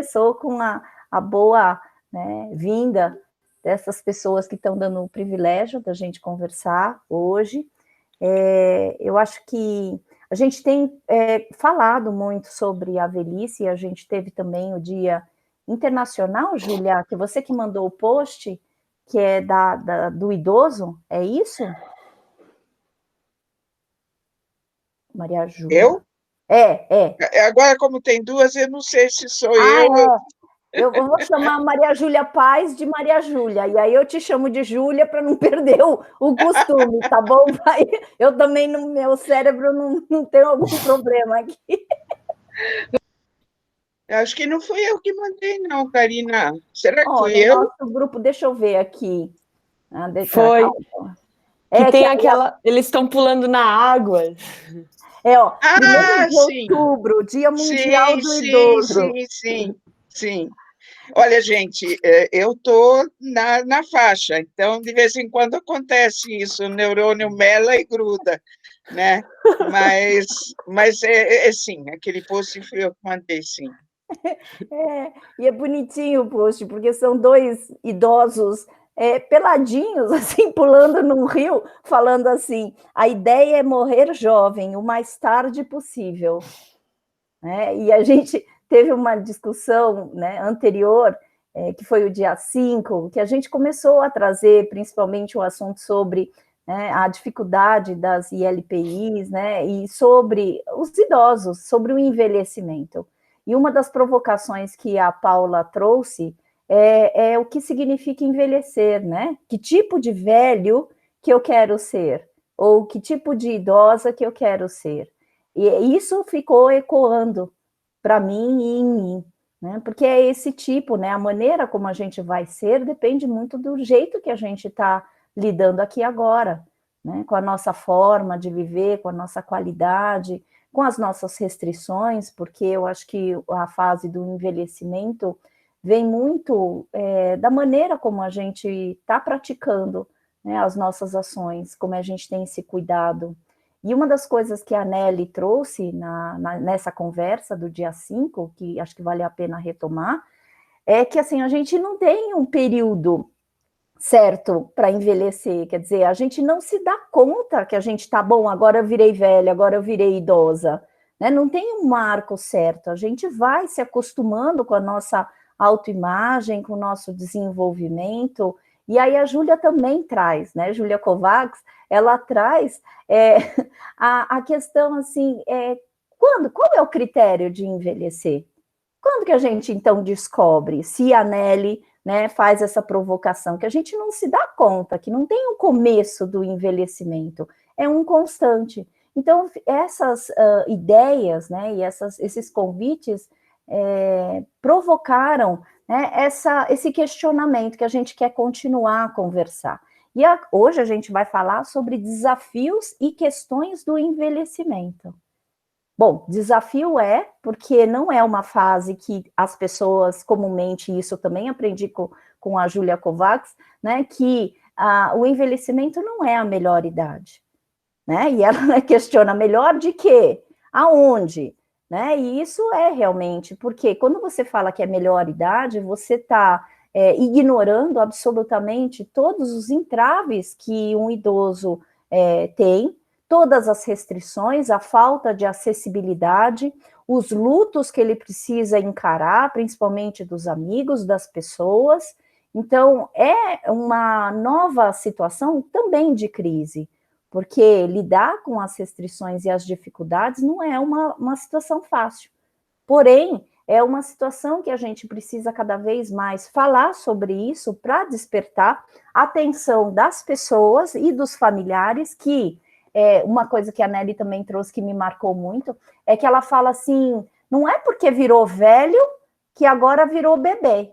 começou com a boa, né, vinda dessas pessoas que estão dando o privilégio da gente conversar hoje. Eu acho que a gente tem falado muito sobre a velhice, a gente teve também o Dia Internacional, Júlia, que você que mandou o post, que é do idoso, é isso? Maria Júlia. Eu? É. Agora, como tem duas, eu não sei se sou Ah, eu. Eu vou chamar Maria Júlia Paz de Maria Júlia, e aí eu te chamo de Júlia para não perder o costume, tá bom? Eu também, no meu cérebro, não tenho algum problema aqui. Acho que não fui eu que mandei, não, Karina. Será que fui No eu? nosso grupo, deixa eu ver aqui. Foi. Calma. Que tem aquela... Eles estão pulando na água. 1º de sim. outubro, Dia Mundial do Idoso. Sim. Olha, gente, eu estou na faixa, então de vez em quando acontece isso, o neurônio mela e gruda, né? Mas sim, aquele post fui eu que mandei, sim. E é bonitinho o post, porque são 2 idosos peladinhos, assim, pulando num rio, falando assim, a ideia é morrer jovem, o mais tarde possível. E a gente teve uma discussão, né, anterior, que foi o dia 5, que a gente começou a trazer principalmente o assunto sobre, né, a dificuldade das ILPIs, né, e sobre os idosos, sobre o envelhecimento. E uma das provocações que a Paula trouxe é o que significa envelhecer, né? Que tipo de velho que eu quero ser? Ou que tipo de idosa que eu quero ser? E isso ficou ecoando para mim e em mim, né? Porque é esse tipo, né? A maneira como a gente vai ser depende muito do jeito que a gente está lidando aqui agora, né? Com a nossa forma de viver, com a nossa qualidade, com as nossas restrições, porque eu acho que a fase do envelhecimento vem muito da maneira como a gente está praticando, né, as nossas ações, como a gente tem se cuidado. E uma das coisas que a Nelly trouxe nessa conversa do dia 5, que acho que vale a pena retomar, é que assim, a gente não tem um período certo para envelhecer, quer dizer, a gente não se dá conta que a gente está bom, agora eu virei velha, agora eu virei idosa, né? Não tem um marco certo, a gente vai se acostumando com a nossa autoimagem, com o nosso desenvolvimento, e aí a Júlia também traz, né? Júlia Kovacs, ela traz a questão assim, qual é o critério de envelhecer? Quando que a gente então descobre se a Nelly, né, faz essa provocação, que a gente não se dá conta, que não tem um começo do envelhecimento, é um constante. Então, essas ideias, né, e esses convites provocaram, né, esse questionamento que a gente quer continuar a conversar. E hoje a gente vai falar sobre desafios e questões do envelhecimento. Bom, desafio porque não é uma fase que as pessoas comumente, isso eu também aprendi com a Júlia Kovacs, né, que o envelhecimento não é a melhor idade, né, e ela questiona, melhor de quê? Aonde? Né, e isso é realmente, porque quando você fala que é melhor idade, você está ignorando absolutamente todos os entraves que um idoso tem, todas as restrições, a falta de acessibilidade, os lutos que ele precisa encarar, principalmente dos amigos, das pessoas. Então, é uma nova situação também de crise, porque lidar com as restrições e as dificuldades não é uma situação fácil. Porém, é uma situação que a gente precisa cada vez mais falar sobre isso para despertar a atenção das pessoas e dos familiares, que uma coisa que a Nelly também trouxe que me marcou muito, é que ela fala assim, não é porque virou velho que agora virou bebê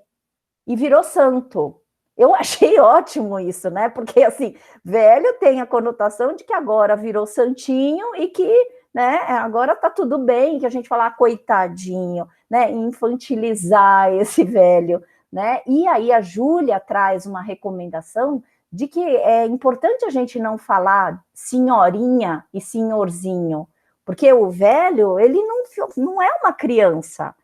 e virou santo. Eu achei ótimo isso, né? Porque, assim, velho tem a conotação de que agora virou santinho e que, né, agora tá tudo bem, que a gente fala, coitadinho, né? Infantilizar esse velho, né? E aí a Júlia traz uma recomendação de que é importante a gente não falar senhorinha e senhorzinho, porque o velho, ele não é uma criança,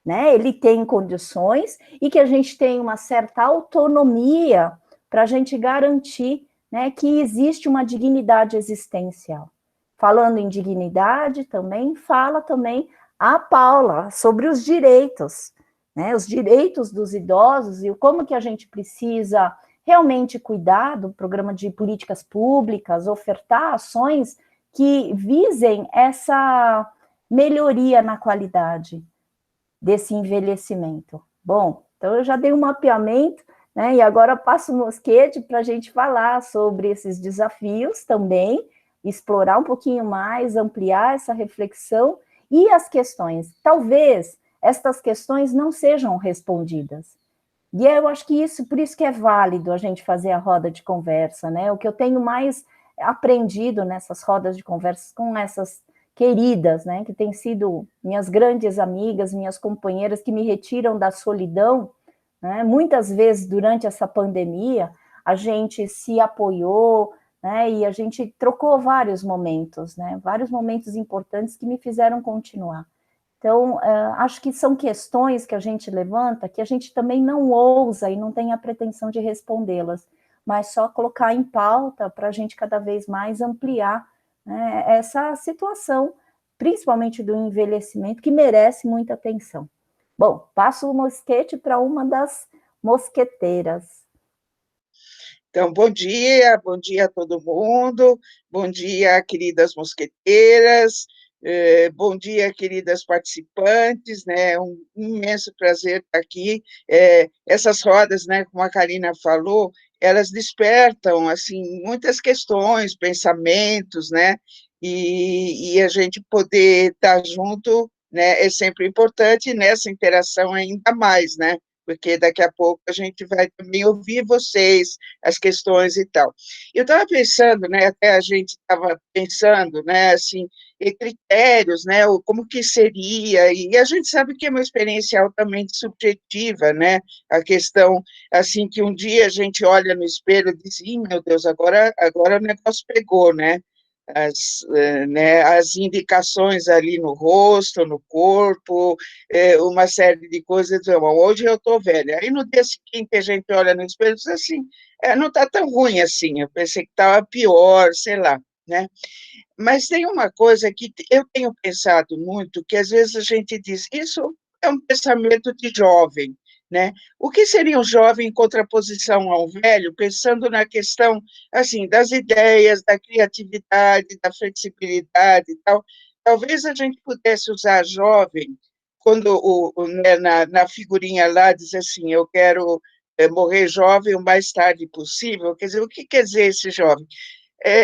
né? Ele tem condições e que a gente tem uma certa autonomia para a gente garantir, né, que existe uma dignidade existencial. Falando em dignidade, também fala também a Paula sobre os direitos, né, os direitos dos idosos e como que a gente precisa realmente cuidar do programa de políticas públicas, ofertar ações que visem essa melhoria na qualidade desse envelhecimento. Bom, então eu já dei um mapeamento, né, e agora passo o mosquete para a gente falar sobre esses desafios também, explorar um pouquinho mais, ampliar essa reflexão e as questões. Talvez estas questões não sejam respondidas. E eu acho que isso, por isso que é válido a gente fazer a roda de conversa, né? O que eu tenho mais aprendido nessas rodas de conversa com essas queridas, né, que têm sido minhas grandes amigas, minhas companheiras, que me retiram da solidão, né? Muitas vezes durante essa pandemia, a gente se apoiou, né, e a gente trocou vários momentos, né, vários momentos importantes que me fizeram continuar. Então, acho que são questões que a gente levanta que a gente também não ousa e não tem a pretensão de respondê-las, mas só colocar em pauta para a gente cada vez mais ampliar, né, essa situação, principalmente do envelhecimento, que merece muita atenção. Bom, passo o mosquete para uma das mosqueteiras. Então, bom dia a todo mundo, bom dia, queridas mosqueteiras, bom dia, queridas participantes, né, é um imenso prazer estar aqui. Essas rodas, né, como a Karina falou, elas despertam, assim, muitas questões, pensamentos, né, e a gente poder estar junto, né, é sempre importante, e nessa interação ainda mais, né, porque daqui a pouco a gente vai também ouvir vocês, as questões e tal. Eu estava pensando, né, até a gente estava pensando, né, assim, em critérios, né, como que seria, e a gente sabe que é uma experiência altamente subjetiva, né, a questão, assim, que um dia a gente olha no espelho e diz, meu Deus, agora o negócio pegou, né, as indicações ali no rosto, no corpo, uma série de coisas, hoje eu estou velha. Aí no dia seguinte a gente olha no espelho e diz assim, não está tão ruim assim, eu pensei que estava pior, sei lá, né? Mas tem uma coisa que eu tenho pensado muito, que às vezes a gente diz, isso é um pensamento de jovem, né? O que seria um jovem em contraposição ao velho, pensando na questão, assim, das ideias, da criatividade, da flexibilidade e tal. Talvez a gente pudesse usar jovem, quando né, na figurinha lá diz assim, eu quero morrer jovem o mais tarde possível, quer dizer, o que quer dizer esse jovem?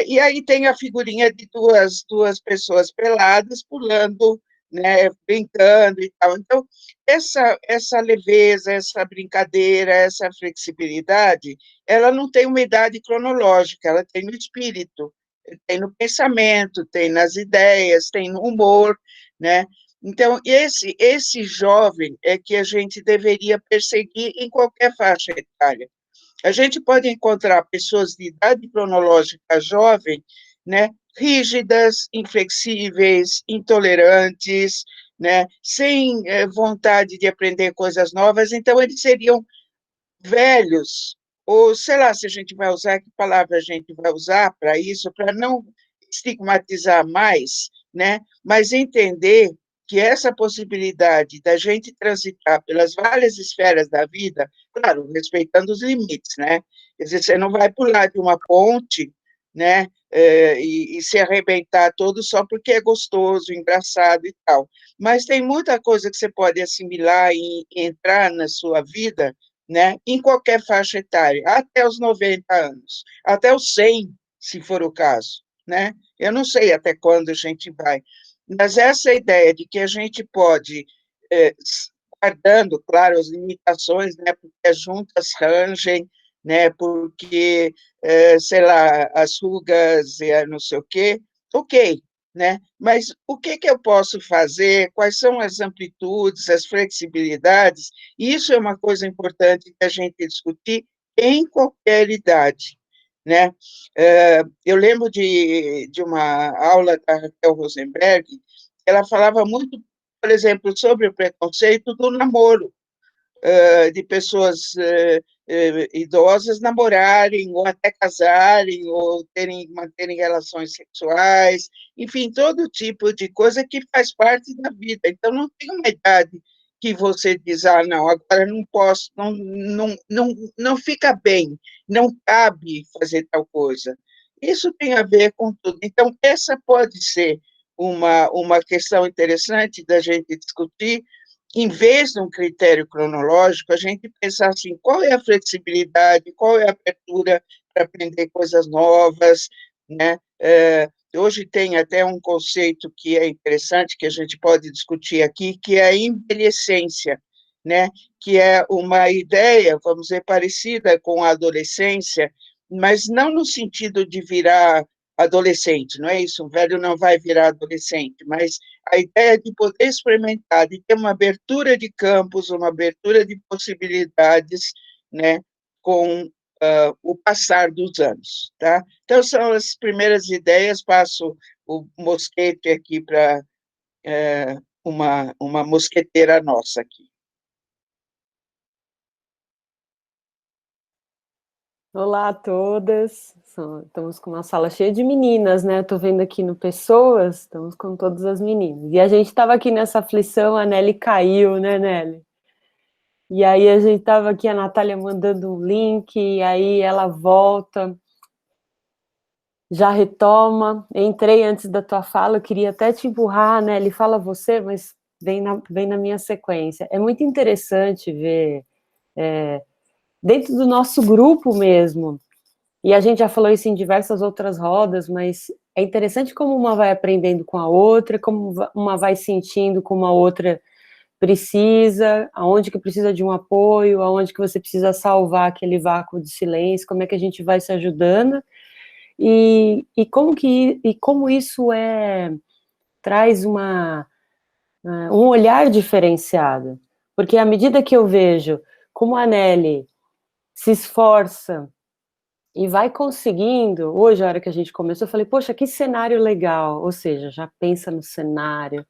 E aí tem a figurinha de duas pessoas peladas pulando, né, brincando e tal. Então, essa leveza, essa brincadeira, essa flexibilidade, ela não tem uma idade cronológica, ela tem no espírito, tem no pensamento, tem nas ideias, tem no humor, né? Então, esse jovem é que a gente deveria perseguir em qualquer faixa etária. A gente pode encontrar pessoas de idade cronológica jovem, né, rígidas, inflexíveis, intolerantes, né, sem vontade de aprender coisas novas, então eles seriam velhos, ou sei lá se a gente vai usar, que palavra a gente vai usar para isso, para não estigmatizar mais, né, mas entender que essa possibilidade da gente transitar pelas várias esferas da vida, claro, respeitando os limites, né? Quer dizer, você não vai pular de uma ponte, né, e se arrebentar todo só porque é gostoso, engraçado e tal. Mas tem muita coisa que você pode assimilar e entrar na sua vida, né, em qualquer faixa etária, até os 90 anos, até os 100, se for o caso, né? Eu não sei até quando a gente vai, mas essa ideia de que a gente pode, guardando, claro, as limitações, né, porque as juntas rangem, né, porque, sei lá, as rugas e não sei o quê, ok, né? Mas o que que eu posso fazer? Quais são as amplitudes, as flexibilidades? Isso é uma coisa importante que a gente discutir em qualquer idade, né? Eu lembro de uma aula da Raquel Rosenberg, ela falava muito por exemplo, sobre o preconceito do namoro, de pessoas idosas namorarem, ou até casarem, ou manterem relações sexuais, enfim, todo tipo de coisa que faz parte da vida. Então, não tem uma idade que você diz, não, agora não posso, não fica bem, não cabe fazer tal coisa. Isso tem a ver com tudo. Então, essa pode ser uma questão interessante da gente discutir, em vez de um critério cronológico, a gente pensar assim, qual é a flexibilidade, qual é a abertura para aprender coisas novas, né? Hoje tem até um conceito que é interessante, que a gente pode discutir aqui, que é a envelhecência, né? Que é uma ideia, vamos dizer, parecida com a adolescência, mas não no sentido de virar adolescente, não é isso? Um velho não vai virar adolescente, mas a ideia de poder experimentar, de ter uma abertura de campos, uma abertura de possibilidades, né, com o passar dos anos, tá? Então, são as primeiras ideias, passo o mosquete aqui para uma mosqueteira nossa aqui. Olá a todas. Estamos com uma sala cheia de meninas, né? Estou vendo aqui no Pessoas, estamos com todas as meninas. E a gente estava aqui nessa aflição, a Nelly caiu, né, Nelly? E aí a gente estava aqui, a Natália mandando um link, e aí ela volta, já retoma. Entrei antes da tua fala, eu queria até te empurrar, Nelly, fala você, mas vem na minha sequência. É muito interessante ver, dentro do nosso grupo mesmo, e a gente já falou isso em diversas outras rodas, mas é interessante como uma vai aprendendo com a outra, como uma vai sentindo como a outra precisa, aonde que precisa de um apoio, aonde que você precisa salvar aquele vácuo de silêncio, como é que a gente vai se ajudando, e como isso traz um olhar diferenciado, porque à medida que eu vejo como a Nelly se esforça e vai conseguindo, hoje, a hora que a gente começou, eu falei, poxa, que cenário legal, ou seja, já pensa no cenário,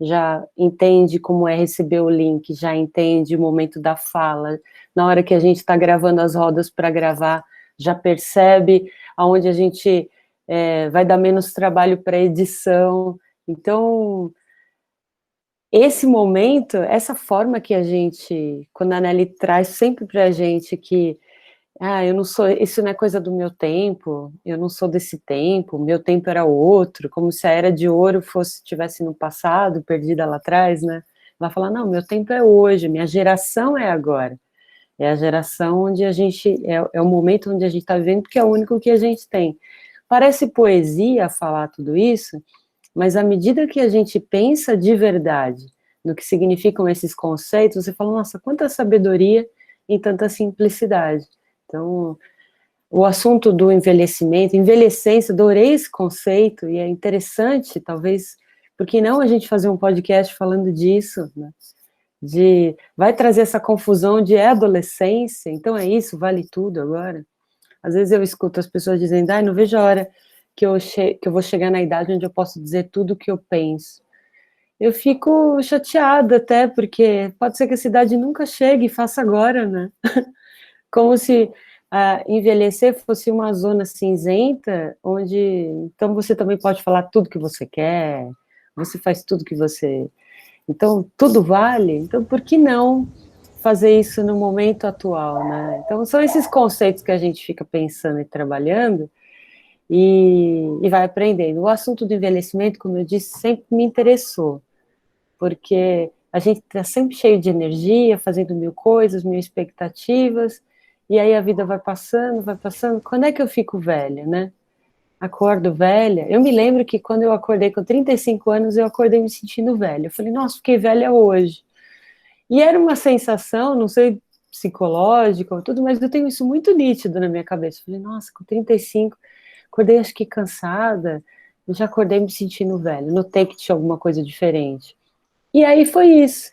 já entende como é receber o link, já entende o momento da fala, na hora que a gente está gravando as rodas para gravar, já percebe aonde a gente vai dar menos trabalho para edição. Então, esse momento, essa forma que a gente, quando a Nelly traz sempre para a gente que eu não sou, isso não é coisa do meu tempo, eu não sou desse tempo, meu tempo era outro, como se a era de ouro tivesse no passado, perdida lá atrás, né? Vai falar, não, meu tempo é hoje, minha geração é agora. É a geração onde a gente, é o momento onde a gente está vivendo, porque é o único que a gente tem. Parece poesia falar tudo isso, mas à medida que a gente pensa de verdade no que significam esses conceitos, você fala, nossa, quanta sabedoria em tanta simplicidade. Então, o assunto do envelhecimento, envelhecência, adorei esse conceito, e é interessante, talvez, por que não a gente fazer um podcast falando disso, né? Vai trazer essa confusão de adolescência, então é isso, vale tudo agora. Às vezes eu escuto as pessoas dizendo, não vejo a hora que eu vou chegar na idade onde eu posso dizer tudo o que eu penso. Eu fico chateada até, porque pode ser que a cidade nunca chegue e faça agora, né? Como se envelhecer fosse uma zona cinzenta, onde então você também pode falar tudo que você quer, você faz tudo que você... Então, tudo vale? Então, por que não fazer isso no momento atual, né? Então, são esses conceitos que a gente fica pensando e trabalhando e vai aprendendo. O assunto do envelhecimento, como eu disse, sempre me interessou, porque a gente está sempre cheio de energia, fazendo mil coisas, mil expectativas, e aí a vida vai passando, vai passando. Quando é que eu fico velha, né? Acordo velha. Eu me lembro que quando eu acordei com 35 anos, eu acordei me sentindo velha. Eu falei, nossa, fiquei velha hoje. E era uma sensação, não sei, psicológica ou tudo, mas eu tenho isso muito nítido na minha cabeça. Eu falei, nossa, com 35, acordei acho que cansada, eu já acordei me sentindo velha. Notei que tinha alguma coisa diferente. E aí foi isso.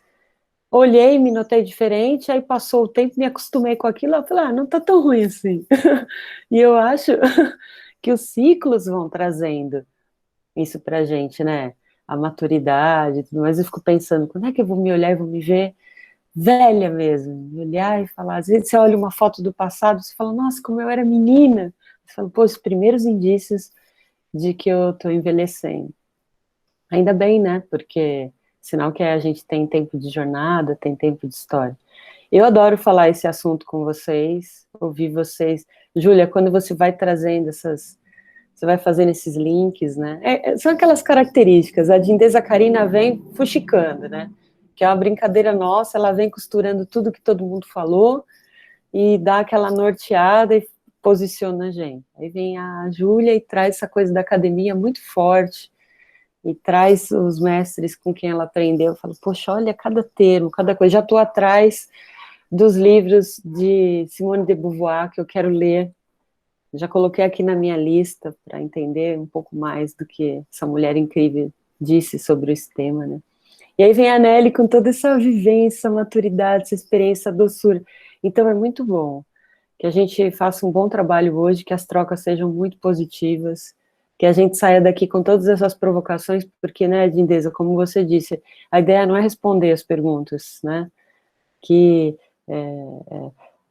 Olhei, me notei diferente, aí passou o tempo, me acostumei com aquilo, eu falei, não tá tão ruim assim. E eu acho que os ciclos vão trazendo isso pra gente, né? a maturidade e tudo mais, eu fico pensando, quando é que eu vou me olhar e vou me ver velha mesmo? Me olhar e falar, às vezes você olha uma foto do passado, você fala, nossa, como eu era menina. Você fala, pô, os primeiros indícios de que eu tô envelhecendo. Ainda bem, né? Porque sinal que a gente tem tempo de jornada, tem tempo de história. Eu adoro falar esse assunto com vocês, ouvir vocês. Júlia, quando você vai trazendo essas, você vai fazendo esses links, né? São aquelas características. A Dindesa Carina vem fuxicando, né? Que é uma brincadeira nossa, ela vem costurando tudo que todo mundo falou e dá aquela norteada e posiciona a gente. Aí vem a Júlia e traz essa coisa da academia muito forte, e traz os mestres com quem ela aprendeu. Eu falo, poxa, olha cada termo, cada coisa. Já estou atrás dos livros de Simone de Beauvoir que eu quero ler. Já coloquei aqui na minha lista para entender um pouco mais do que essa mulher incrível disse sobre esse tema, né? E aí vem a Nelly com toda essa vivência, essa maturidade, essa experiência, essa doçura. Então é muito bom que a gente faça um bom trabalho hoje, que as trocas sejam muito positivas, que a gente saia daqui com todas essas provocações, porque, né, Dindesa, como você disse, a ideia não é responder as perguntas, né, que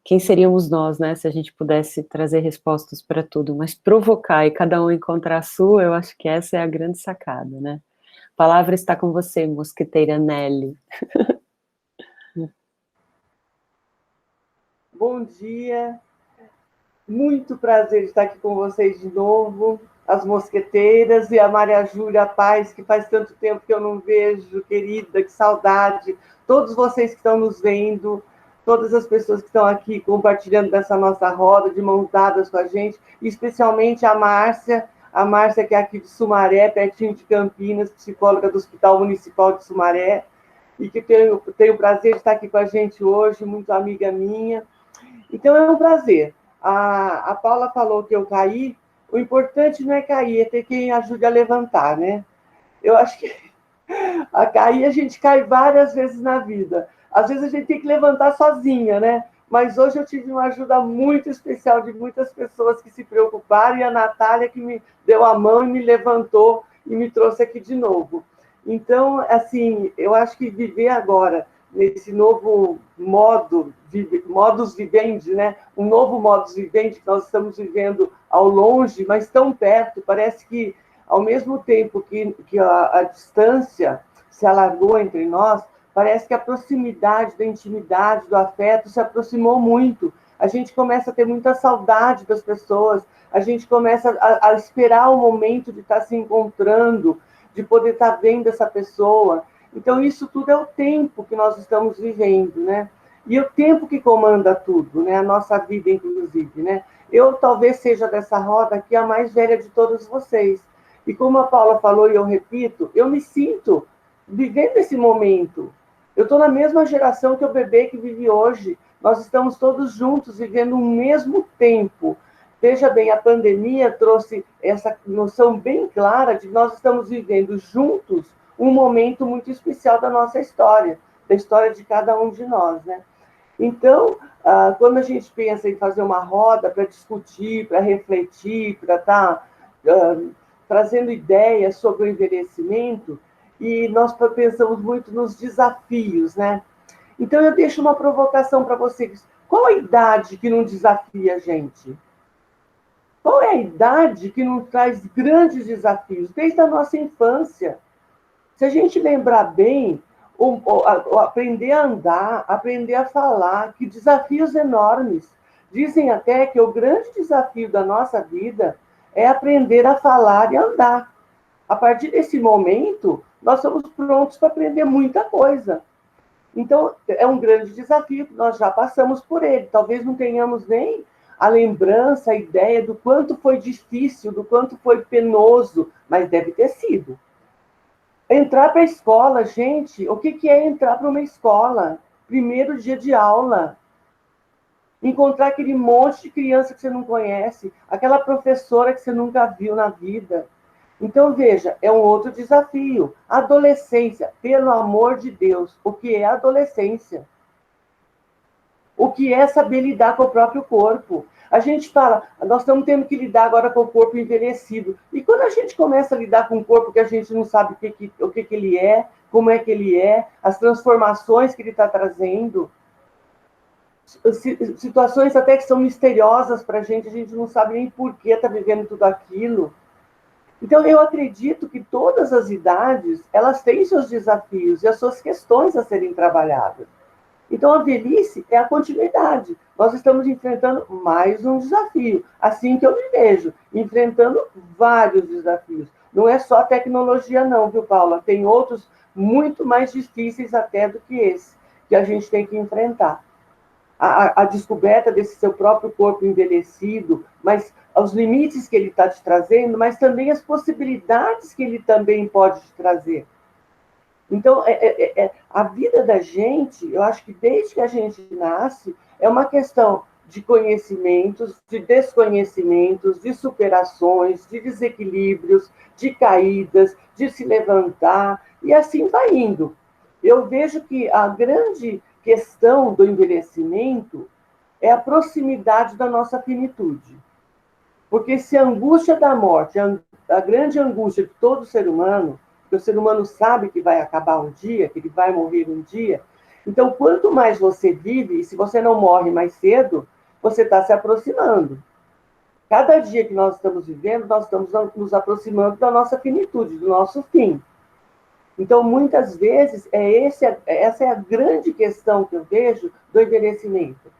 quem seríamos nós, né, se a gente pudesse trazer respostas para tudo, mas provocar e cada um encontrar a sua, eu acho que essa é a grande sacada, né. A palavra está com você, mosqueteira Nelly. Bom dia, muito prazer estar aqui com vocês de novo, as mosqueteiras e a Maria Júlia Paz, que faz tanto tempo que eu não vejo, querida, que saudade, todos vocês que estão nos vendo, todas as pessoas que estão aqui compartilhando dessa nossa roda, de mãos dadas com a gente, e especialmente a Márcia que é aqui de Sumaré, pertinho de Campinas, psicóloga do Hospital Municipal de Sumaré, e que tenho o prazer de estar aqui com a gente hoje, muito amiga minha. Então, é um prazer. A Paula falou que eu caí. O importante não é cair, é ter quem ajude a levantar, né? Eu acho que a cair, a gente cai várias vezes na vida. Às vezes a gente tem que levantar sozinha, né? Mas hoje eu tive uma ajuda muito especial de muitas pessoas que se preocuparam, e a Natália que me deu a mão e me levantou e me trouxe aqui de novo. Então, assim, eu acho que viver agora nesse novo modus vivendi, né? Um novo modus vivendi que nós estamos vivendo ao longe, mas tão perto, parece que ao mesmo tempo que a distância se alargou entre nós, parece que a proximidade da intimidade, do afeto se aproximou muito. A gente começa a ter muita saudade das pessoas, a gente começa a esperar o momento de estar se encontrando, de poder estar vendo essa pessoa. Então, isso tudo é o tempo que nós estamos vivendo, né? E o tempo que comanda tudo, né? A nossa vida, inclusive, né? Eu talvez seja dessa roda aqui a mais velha de todos vocês. E como a Paula falou, e eu repito, eu me sinto vivendo esse momento. Eu estou na mesma geração que o bebê que vive hoje. Nós estamos todos juntos, vivendo o mesmo tempo. Veja bem, a pandemia trouxe essa noção bem clara de que nós estamos vivendo juntos um momento muito especial da nossa história, da história de cada um de nós, né? Então, quando a gente pensa em fazer uma roda para discutir, para refletir, para estar trazendo ideias sobre o envelhecimento, e nós pensamos muito nos desafios, né? Então, eu deixo uma provocação para vocês. Qual a idade que não desafia a gente? Qual é a idade que não traz grandes desafios? Desde a nossa infância. Se a gente lembrar bem, aprender a andar, aprender a falar, que desafios enormes. Dizem até que o grande desafio da nossa vida é aprender a falar e andar. A partir desse momento, nós somos prontos para aprender muita coisa. Então, é um grande desafio, nós já passamos por ele. Talvez não tenhamos nem a lembrança, a ideia do quanto foi difícil, do quanto foi penoso, mas deve ter sido. Entrar para a escola, gente, o que é entrar para uma escola? Primeiro dia de aula. Encontrar aquele monte de criança que você não conhece, aquela professora que você nunca viu na vida. Então, veja, é um outro desafio. Adolescência, pelo amor de Deus, o que é adolescência? o que é saber lidar com o próprio corpo. A gente fala, nós estamos tendo que lidar agora com o corpo envelhecido. E quando a gente começa a lidar com um corpo que a gente não sabe o que ele é, como é que ele é, as transformações que ele está trazendo, situações até que são misteriosas para a gente não sabe nem por que está vivendo tudo aquilo. Então, eu acredito que todas as idades, elas têm seus desafios e as suas questões a serem trabalhadas. Então, a velhice é a continuidade. Nós estamos enfrentando mais um desafio, assim que eu me vejo, enfrentando vários desafios. Não é só a tecnologia não, viu, Paula? Tem outros muito mais difíceis até do que esse, que a gente tem que enfrentar. A descoberta desse seu próprio corpo envelhecido, mas os limites que ele está te trazendo, mas também as possibilidades que ele também pode te trazer. Então, a vida da gente, eu acho que desde que a gente nasce, é uma questão de conhecimentos, de desconhecimentos, de superações, de desequilíbrios, de caídas, de se levantar, e assim vai indo. Eu vejo que a grande questão do envelhecimento é a proximidade da nossa finitude. Porque se a angústia da morte, a grande angústia de todo ser humano, que o ser humano sabe que vai acabar um dia, que ele vai morrer um dia. Então, quanto mais você vive, e se você não morre mais cedo, você está se aproximando. Cada dia que nós estamos vivendo, nós estamos nos aproximando da nossa finitude, do nosso fim. Então, muitas vezes, essa é a grande questão que eu vejo do envelhecimento.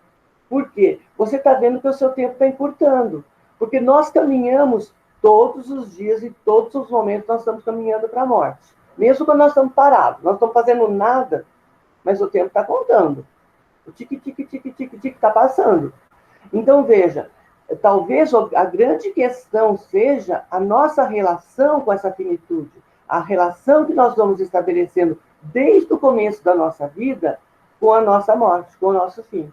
Por quê? Você está vendo que o seu tempo está encurtando. Porque nós caminhamos todos os dias e todos os momentos nós estamos caminhando para a morte. Mesmo quando nós estamos parados, nós não estamos fazendo nada, mas o tempo está contando. O tique-tique-tique-tique-tique está passando. Então, veja, talvez a grande questão seja a nossa relação com essa finitude, a relação que nós vamos estabelecendo desde o começo da nossa vida com a nossa morte, com o nosso fim.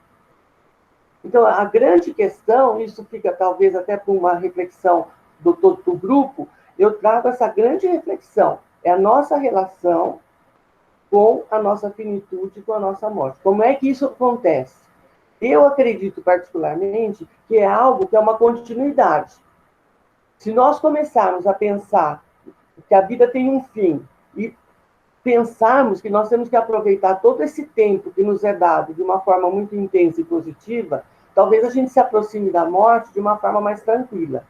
Então, a grande questão, isso fica talvez até para uma reflexão do grupo, eu trago essa grande reflexão, é a nossa relação com a nossa finitude, com a nossa morte. Como é que isso acontece? Eu acredito particularmente que é algo que é uma continuidade. Se nós começarmos a pensar que a vida tem um fim e pensarmos que nós temos que aproveitar todo esse tempo que nos é dado de uma forma muito intensa e positiva, talvez a gente se aproxime da morte de uma forma mais tranquila.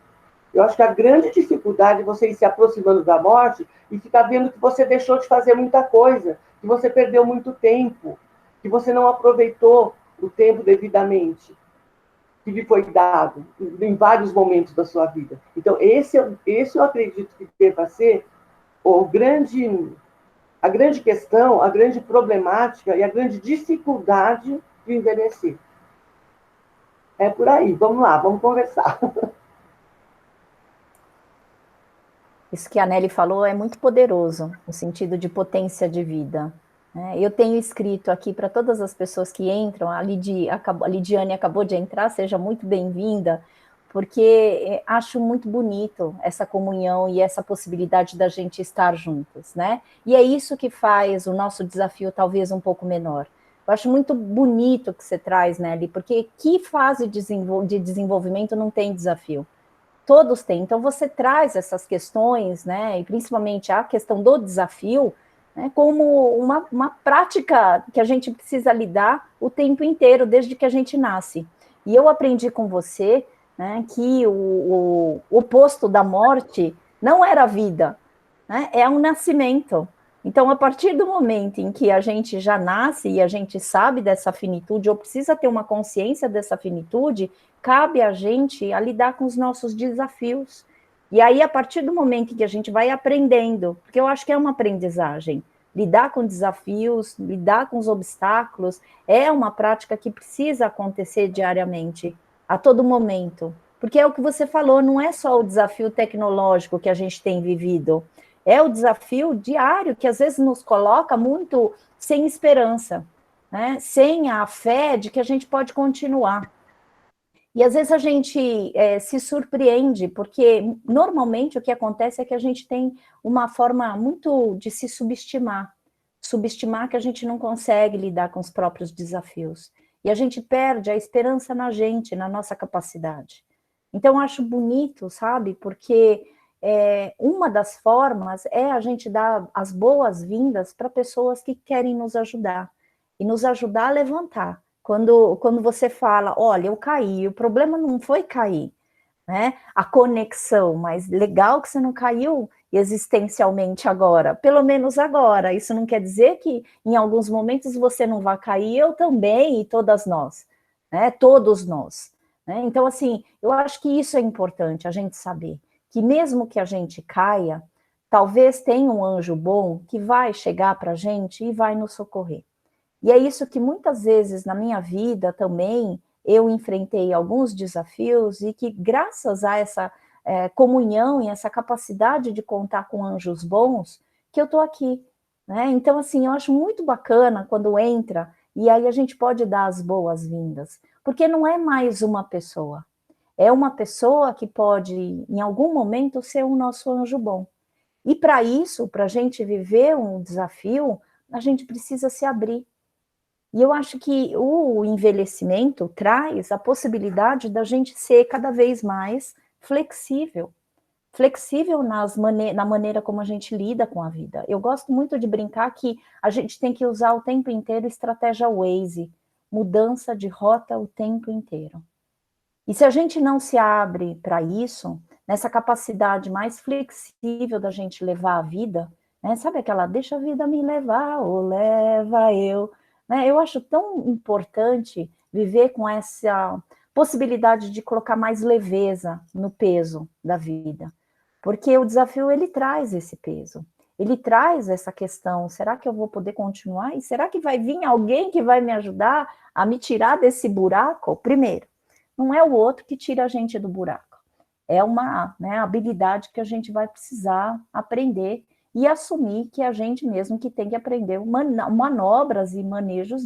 Eu acho que a grande dificuldade é você ir se aproximando da morte e ficar vendo que você deixou de fazer muita coisa, que você perdeu muito tempo, que você não aproveitou o tempo devidamente, que lhe foi dado em vários momentos da sua vida. Então, esse eu acredito que deva ser a grande questão, a grande problemática e a grande dificuldade de envelhecer. É por aí, vamos lá, vamos conversar. Isso que a Nelly falou é muito poderoso, no sentido de potência de vida. Eu tenho escrito aqui para todas as pessoas que entram, a Lidiane acabou de entrar, seja muito bem-vinda, porque acho muito bonito essa comunhão e essa possibilidade da gente estar juntos, né? E é isso que faz o nosso desafio talvez um pouco menor. Eu acho muito bonito o que você traz, Nelly, porque que fase de desenvolvimento não tem desafio? Todos têm. Então, você traz essas questões, né, e principalmente a questão do desafio, né, como uma prática que a gente precisa lidar o tempo inteiro, desde que a gente nasce. E eu aprendi com você, né, que o oposto da morte não era a vida, né, é um nascimento. Então, a partir do momento em que a gente já nasce e a gente sabe dessa finitude, ou precisa ter uma consciência dessa finitude, cabe a gente a lidar com os nossos desafios. E aí, a partir do momento em que a gente vai aprendendo, porque eu acho que é uma aprendizagem, lidar com desafios, lidar com os obstáculos, é uma prática que precisa acontecer diariamente, a todo momento. Porque é o que você falou, não é só o desafio tecnológico que a gente tem vivido, é o desafio diário que às vezes nos coloca muito sem esperança, né? Sem a fé de que a gente pode continuar. E às vezes a gente se surpreende, porque normalmente o que acontece é que a gente tem uma forma muito de se subestimar que a gente não consegue lidar com os próprios desafios. e a gente perde a esperança na gente, na nossa capacidade. Então, eu acho bonito, sabe, porque uma das formas é a gente dar as boas-vindas para pessoas que querem nos ajudar, e nos ajudar a levantar. Quando você fala, olha, eu caí, o problema não foi cair, né? A conexão, mas legal que você não caiu existencialmente agora, pelo menos agora. Isso não quer dizer que em alguns momentos você não vai cair, eu também, e todas nós, né? Todos nós. Né? Então, assim, eu acho que isso é importante, a gente saber, que mesmo que a gente caia, talvez tenha um anjo bom que vai chegar para a gente e vai nos socorrer. E é isso que muitas vezes na minha vida também eu enfrentei alguns desafios e que graças a essa comunhão e essa capacidade de contar com anjos bons, que eu estou aqui. Né? Então, assim, eu acho muito bacana quando entra e aí a gente pode dar as boas-vindas, porque não é mais uma pessoa, é uma pessoa que pode, em algum momento, ser o nosso anjo bom. E para isso, para a gente viver um desafio, a gente precisa se abrir. E eu acho que o envelhecimento traz a possibilidade da gente ser cada vez mais flexível. Flexível na maneira como a gente lida com a vida. Eu gosto muito de brincar que a gente tem que usar o tempo inteiro estratégia Waze, mudança de rota o tempo inteiro. E se a gente não se abre para isso, nessa capacidade mais flexível da gente levar a vida, né, sabe aquela, deixa a vida me levar, ou leva eu, né, eu acho tão importante viver com essa possibilidade de colocar mais leveza no peso da vida, porque o desafio, ele traz esse peso, ele traz essa questão, será que eu vou poder continuar? E será que vai vir alguém que vai me ajudar a me tirar desse buraco? Primeiro, não é o outro que tira a gente do buraco. É uma, né, habilidade que a gente vai precisar aprender e assumir que é a gente mesmo que tem que aprender manobras e manejos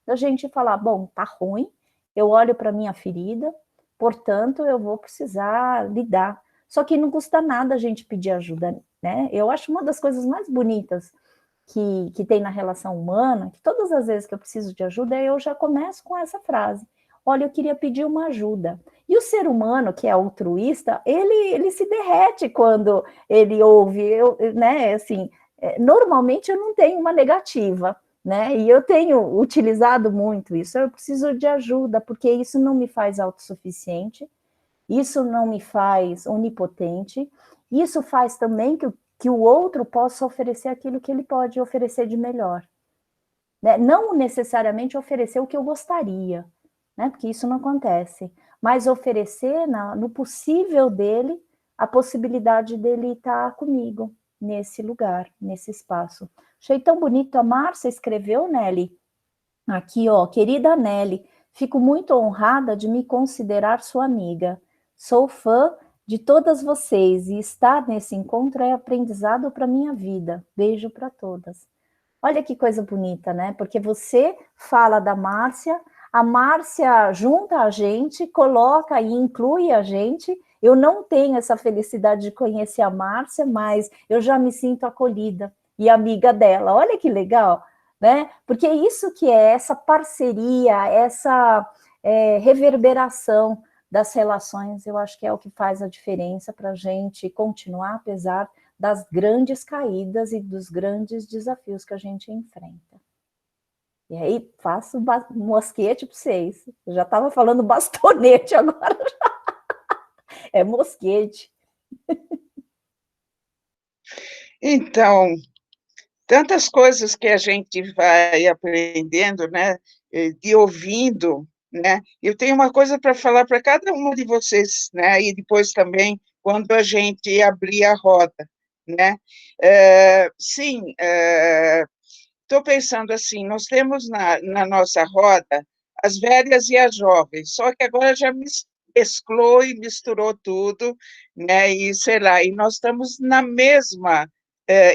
da gente falar, bom, tá ruim, eu olho para minha ferida, portanto, eu vou precisar lidar. Só que não custa nada a gente pedir ajuda, né? Eu acho uma das coisas mais bonitas que tem na relação humana, que todas as vezes que eu preciso de ajuda, eu já começo com essa frase. Olha, eu queria pedir uma ajuda. E o ser humano, que é altruísta, ele se derrete quando ele ouve, né, assim, normalmente eu não tenho uma negativa, né, e eu tenho utilizado muito isso, eu preciso de ajuda, porque isso não me faz autossuficiente, isso não me faz onipotente, isso faz também que o outro possa oferecer aquilo que ele pode oferecer de melhor, né? Não necessariamente oferecer o que eu gostaria, né? Porque isso não acontece, mas oferecer no possível dele a possibilidade dele estar comigo nesse lugar, nesse espaço. Achei tão bonito, a Márcia escreveu, Nelly, aqui, ó, querida Nelly, fico muito honrada de me considerar sua amiga, sou fã de todas vocês e estar nesse encontro é aprendizado para minha vida, beijo para todas. Olha que coisa bonita, né? Porque você fala da Márcia, a Márcia junta a gente, coloca e inclui a gente. Eu não tenho essa felicidade de conhecer a Márcia, mas eu já me sinto acolhida e amiga dela. Olha que legal, né? Porque é isso que é essa parceria, essa reverberação das relações, eu acho que é o que faz a diferença para a gente continuar, apesar das grandes caídas e dos grandes desafios que a gente enfrenta. E aí, faço mosquete para vocês. Eu já estava falando bastonete, agora é mosquete. Então, tantas coisas que a gente vai aprendendo, né, de ouvindo, né? Eu tenho uma coisa para falar para cada uma de vocês, né? E depois também, quando a gente abrir a roda, né? Sim, estou pensando assim, nós temos na nossa roda as velhas e as jovens, só que agora já mesclou e misturou tudo, né? E sei lá, e nós estamos na mesma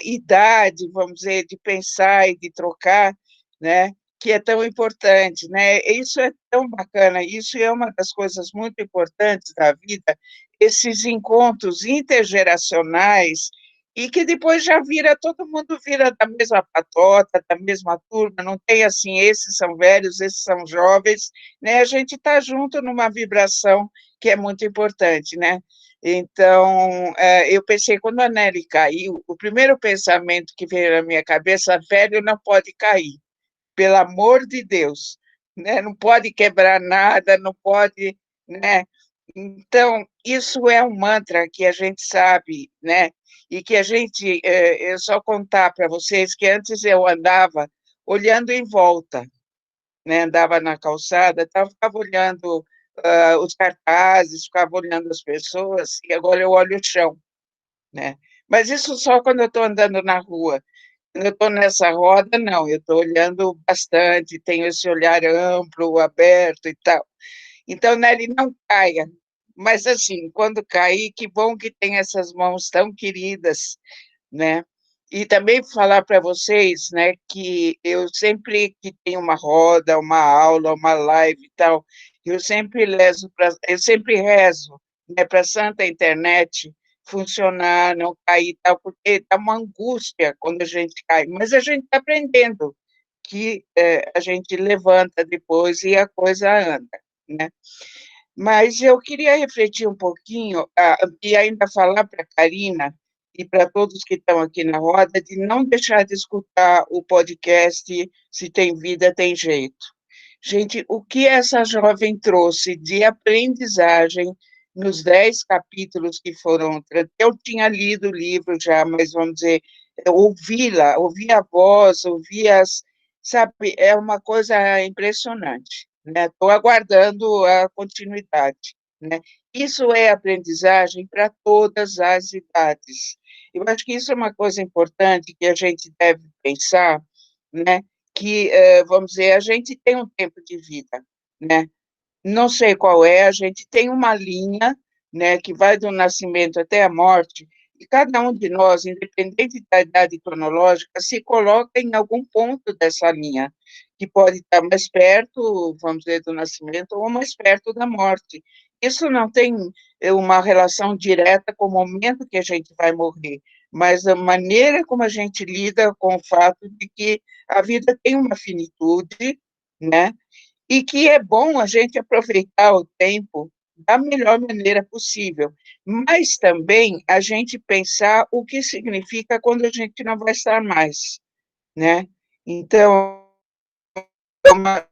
idade, vamos dizer, de pensar e de trocar, né? Que é tão importante, né? Isso é tão bacana, isso é uma das coisas muito importantes da vida, esses encontros intergeracionais e que depois já vira, todo mundo vira da mesma patota, da mesma turma, não tem assim, esses são velhos, esses são jovens, né? A gente está junto numa vibração que é muito importante, né? Então, eu pensei, quando a Nelly caiu, o primeiro pensamento que veio na minha cabeça, velho não pode cair, pelo amor de Deus, né? Não pode quebrar nada, não pode, né? Então, isso é um mantra que a gente sabe, né? E que a gente, eu só contar para vocês que antes eu andava olhando em volta, né? Andava na calçada, ficava olhando os cartazes, ficava olhando as pessoas, e agora eu olho o chão, né? Mas isso só quando eu estou andando na rua. Quando eu estou nessa roda, não, eu estou olhando bastante, tenho esse olhar amplo, aberto e tal. Então, Nelly, não caia. Mas, assim, quando cair, que bom que tem essas mãos tão queridas, né? E também falar para vocês, né, que eu sempre que tenho uma roda, uma aula, uma live e tal, eu sempre rezo, né, para a Santa Internet funcionar, não cair e tal, porque dá uma angústia quando a gente cai, mas a gente está aprendendo que a gente levanta depois e a coisa anda, né? Mas eu queria refletir um pouquinho, e ainda falar para a Karina e para todos que estão aqui na roda, de não deixar de escutar o podcast Se Tem Vida, Tem Jeito. Gente, o que essa jovem trouxe de aprendizagem nos 10 capítulos que foram... Eu tinha lido o livro já, mas vamos dizer, ouvi-la, ouvi a voz, ouvi as... Sabe, é uma coisa impressionante, né? Estou aguardando a continuidade, né? Isso é aprendizagem para todas as idades. Eu acho que isso é uma coisa importante que a gente deve pensar, né? Que, vamos dizer, a gente tem um tempo de vida, né? Não sei qual é, a gente tem uma linha, né, que vai do nascimento até a morte, e cada um de nós, independente da idade cronológica, se coloca em algum ponto dessa linha, que pode estar mais perto, vamos dizer, do nascimento, ou mais perto da morte. Isso não tem uma relação direta com o momento que a gente vai morrer, mas a maneira como a gente lida com o fato de que a vida tem uma finitude, né? E que é bom a gente aproveitar o tempo da melhor maneira possível, mas também a gente pensar o que significa quando a gente não vai estar mais, né? Então,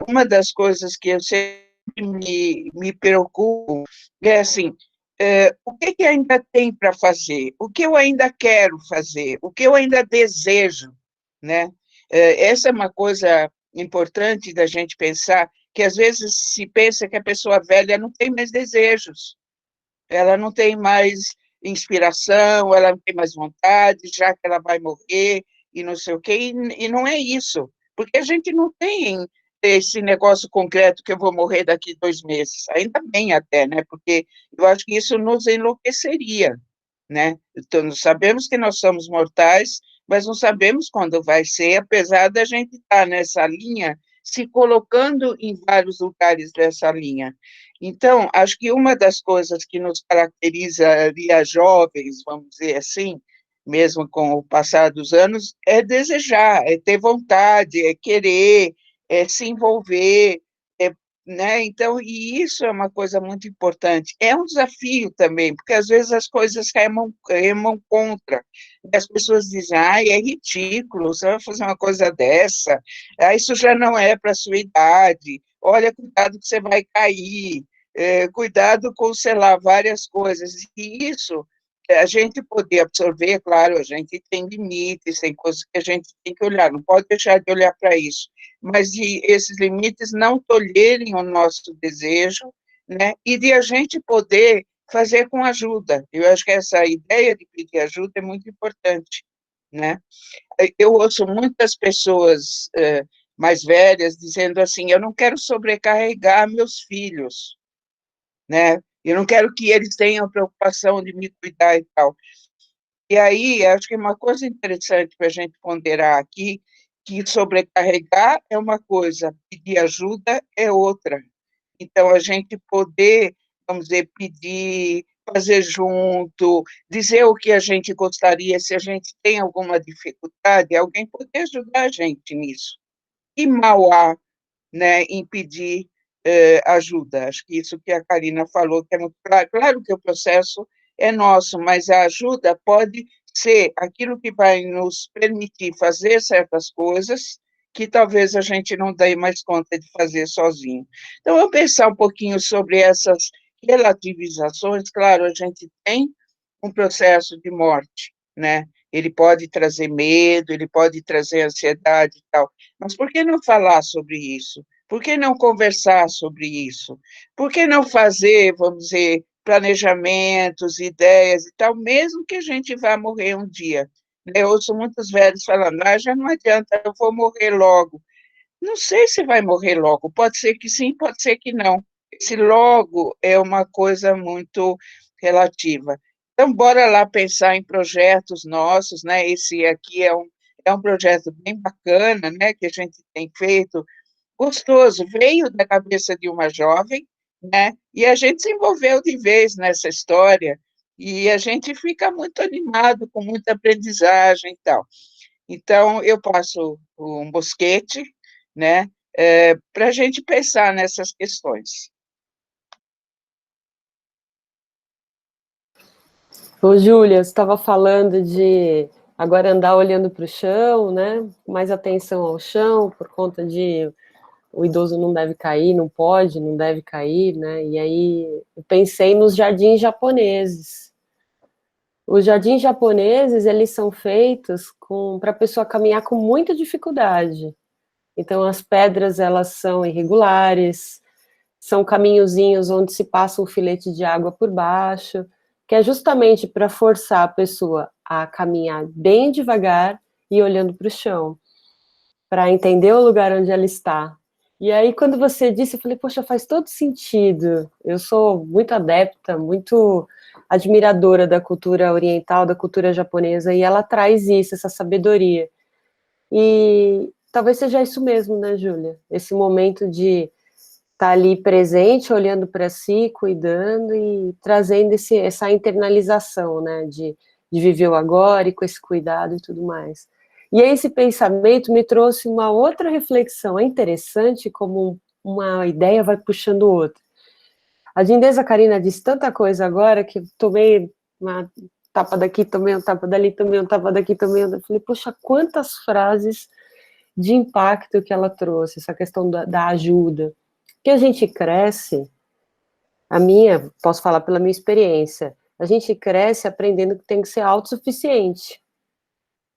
uma das coisas que eu sempre me preocupo é assim, o que ainda tem para fazer? O que eu ainda quero fazer? O que eu ainda desejo, né? Essa é uma coisa importante da gente pensar, que às vezes se pensa que a pessoa velha não tem mais desejos, ela não tem mais inspiração, ela não tem mais vontade, já que ela vai morrer e não sei o quê, e não é isso, porque a gente não tem esse negócio concreto que eu vou morrer daqui 2 meses, ainda bem até, né, porque eu acho que isso nos enlouqueceria, né, então, sabemos que nós somos mortais, mas não sabemos quando vai ser, apesar da gente estar nessa linha, se colocando em vários lugares dessa linha. Então, acho que uma das coisas que nos caracterizaria jovens, vamos dizer assim, mesmo com o passar dos anos, é desejar, é ter vontade, é querer, é se envolver, né? Então, e isso é uma coisa muito importante. É um desafio também, porque às vezes as coisas remam contra. As pessoas dizem, é ridículo, você vai fazer uma coisa dessa, isso já não é para a sua idade, olha, cuidado que você vai cair, cuidado com, sei lá, várias coisas. E isso, a gente poder absorver, claro, a gente tem limites, tem coisas que a gente tem que olhar, não pode deixar de olhar para isso, mas de esses limites não tolherem o nosso desejo, né, e de a gente poder fazer com ajuda. Eu acho que essa ideia de pedir ajuda é muito importante, né? Eu ouço muitas pessoas mais velhas dizendo assim, eu não quero sobrecarregar meus filhos, né? Eu não quero que eles tenham preocupação de me cuidar e tal. E aí, acho que uma coisa interessante para a gente ponderar aqui, que sobrecarregar é uma coisa, pedir ajuda é outra. Então, a gente poder, vamos dizer, pedir fazer junto, dizer o que a gente gostaria, se a gente tem alguma dificuldade, alguém poder ajudar a gente nisso. E mal há, né, impedir ajuda. Acho que isso que a Karina falou, que é muito claro. Claro que o processo é nosso, mas a ajuda pode ser aquilo que vai nos permitir fazer certas coisas que talvez a gente não dê mais conta de fazer sozinho. Então, eu pensar um pouquinho sobre essas relativizações. Claro, a gente tem um processo de morte, né? Ele pode trazer medo, ele pode trazer ansiedade e tal, mas por que não falar sobre isso? Por que não conversar sobre isso? Por que não fazer, vamos dizer, planejamentos, ideias e tal, mesmo que a gente vá morrer um dia? Eu ouço muitos velhos falando, já não adianta, eu vou morrer logo. Não sei se vai morrer logo, pode ser que sim, pode ser que não. Esse logo é uma coisa muito relativa. Então, bora lá pensar em projetos nossos, né? Esse aqui é um projeto bem bacana, né? Que a gente tem feito, gostoso, veio da cabeça de uma jovem, né? E a gente se envolveu de vez nessa história, e a gente fica muito animado, com muita aprendizagem e tal. Então, eu passo um bosquete, né? Para a gente pensar nessas questões. Ô, Júlia, você estava falando de agora andar olhando para o chão, né? Mais atenção ao chão, por conta de o idoso não deve cair, não pode, não deve cair, né? E aí eu pensei nos jardins japoneses. Os jardins japoneses, eles são feitos para a pessoa caminhar com muita dificuldade. Então, as pedras, elas são irregulares, são caminhozinhos onde se passa um filete de água por baixo, que é justamente para forçar a pessoa a caminhar bem devagar e olhando para o chão, para entender o lugar onde ela está. E aí, quando você disse, eu falei, poxa, faz todo sentido. Eu sou muito adepta, muito admiradora da cultura oriental, da cultura japonesa, e ela traz isso, essa sabedoria. E talvez seja isso mesmo, né, Júlia? Esse momento de estar ali presente, olhando para si, cuidando e trazendo essa internalização, né, de viver o agora e com esse cuidado e tudo mais. E aí esse pensamento me trouxe uma outra reflexão. É interessante como uma ideia vai puxando outra. A Dindesa Karina disse tanta coisa agora que tomei uma tapa daqui, tomei um tapa dali, tomei um tapa daqui, tomei um... Eu falei, poxa, quantas frases de impacto que ela trouxe, essa questão da ajuda. Que a gente cresce, posso falar pela minha experiência, a gente cresce aprendendo que tem que ser autossuficiente.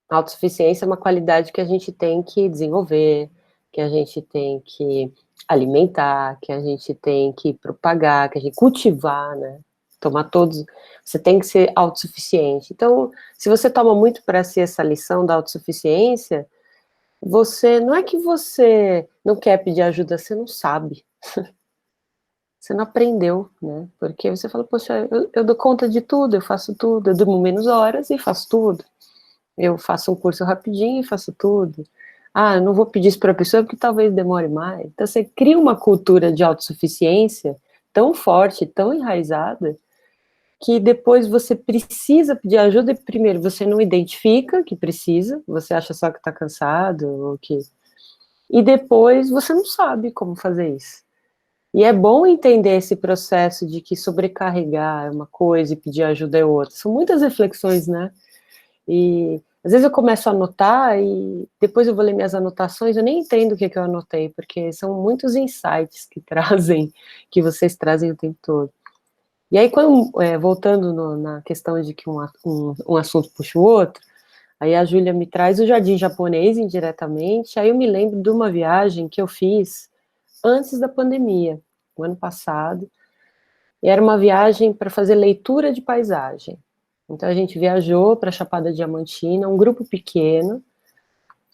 Autossuficiência é uma qualidade que a gente tem que desenvolver, que a gente tem que alimentar, que a gente tem que propagar, que a gente cultivar, né? Tomar todos. Você tem que ser autossuficiente. Então, se você toma muito para si essa lição da autossuficiência, não é que você não quer pedir ajuda, você não sabe. Você não aprendeu, né? Porque você fala, poxa, eu dou conta de tudo, eu faço tudo, eu durmo menos horas e faço tudo. Eu faço um curso rapidinho e faço tudo. Eu não vou pedir isso para a pessoa porque talvez demore mais. Então, você cria uma cultura de autossuficiência tão forte, tão enraizada, que depois você precisa pedir ajuda e, primeiro, você não identifica que precisa, você acha só que está cansado, e depois você não sabe como fazer isso. E é bom entender esse processo de que sobrecarregar é uma coisa e pedir ajuda é outra. São muitas reflexões, né? E às vezes eu começo a anotar e depois eu vou ler minhas anotações, eu nem entendo o que eu anotei, porque são muitos insights que vocês trazem o tempo todo. E aí, voltando na questão de que um assunto puxa o outro, aí a Júlia me traz o jardim japonês indiretamente, aí eu me lembro de uma viagem que eu fiz antes da pandemia, o ano passado, e era uma viagem para fazer leitura de paisagem. Então a gente viajou para a Chapada Diamantina, um grupo pequeno,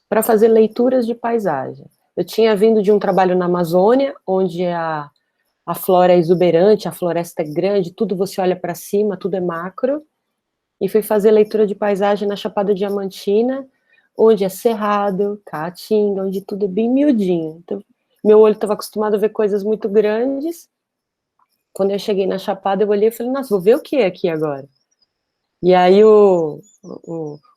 para fazer leituras de paisagem. Eu tinha vindo de um trabalho na Amazônia, onde a flora é exuberante, a floresta é grande, tudo você olha para cima, tudo é macro, e fui fazer leitura de paisagem na Chapada Diamantina, onde é cerrado, caatinga, onde tudo é bem miudinho. Então, meu olho estava acostumado a ver coisas muito grandes, quando eu cheguei na Chapada, eu olhei e falei, nossa, vou ver o que é aqui agora. E aí o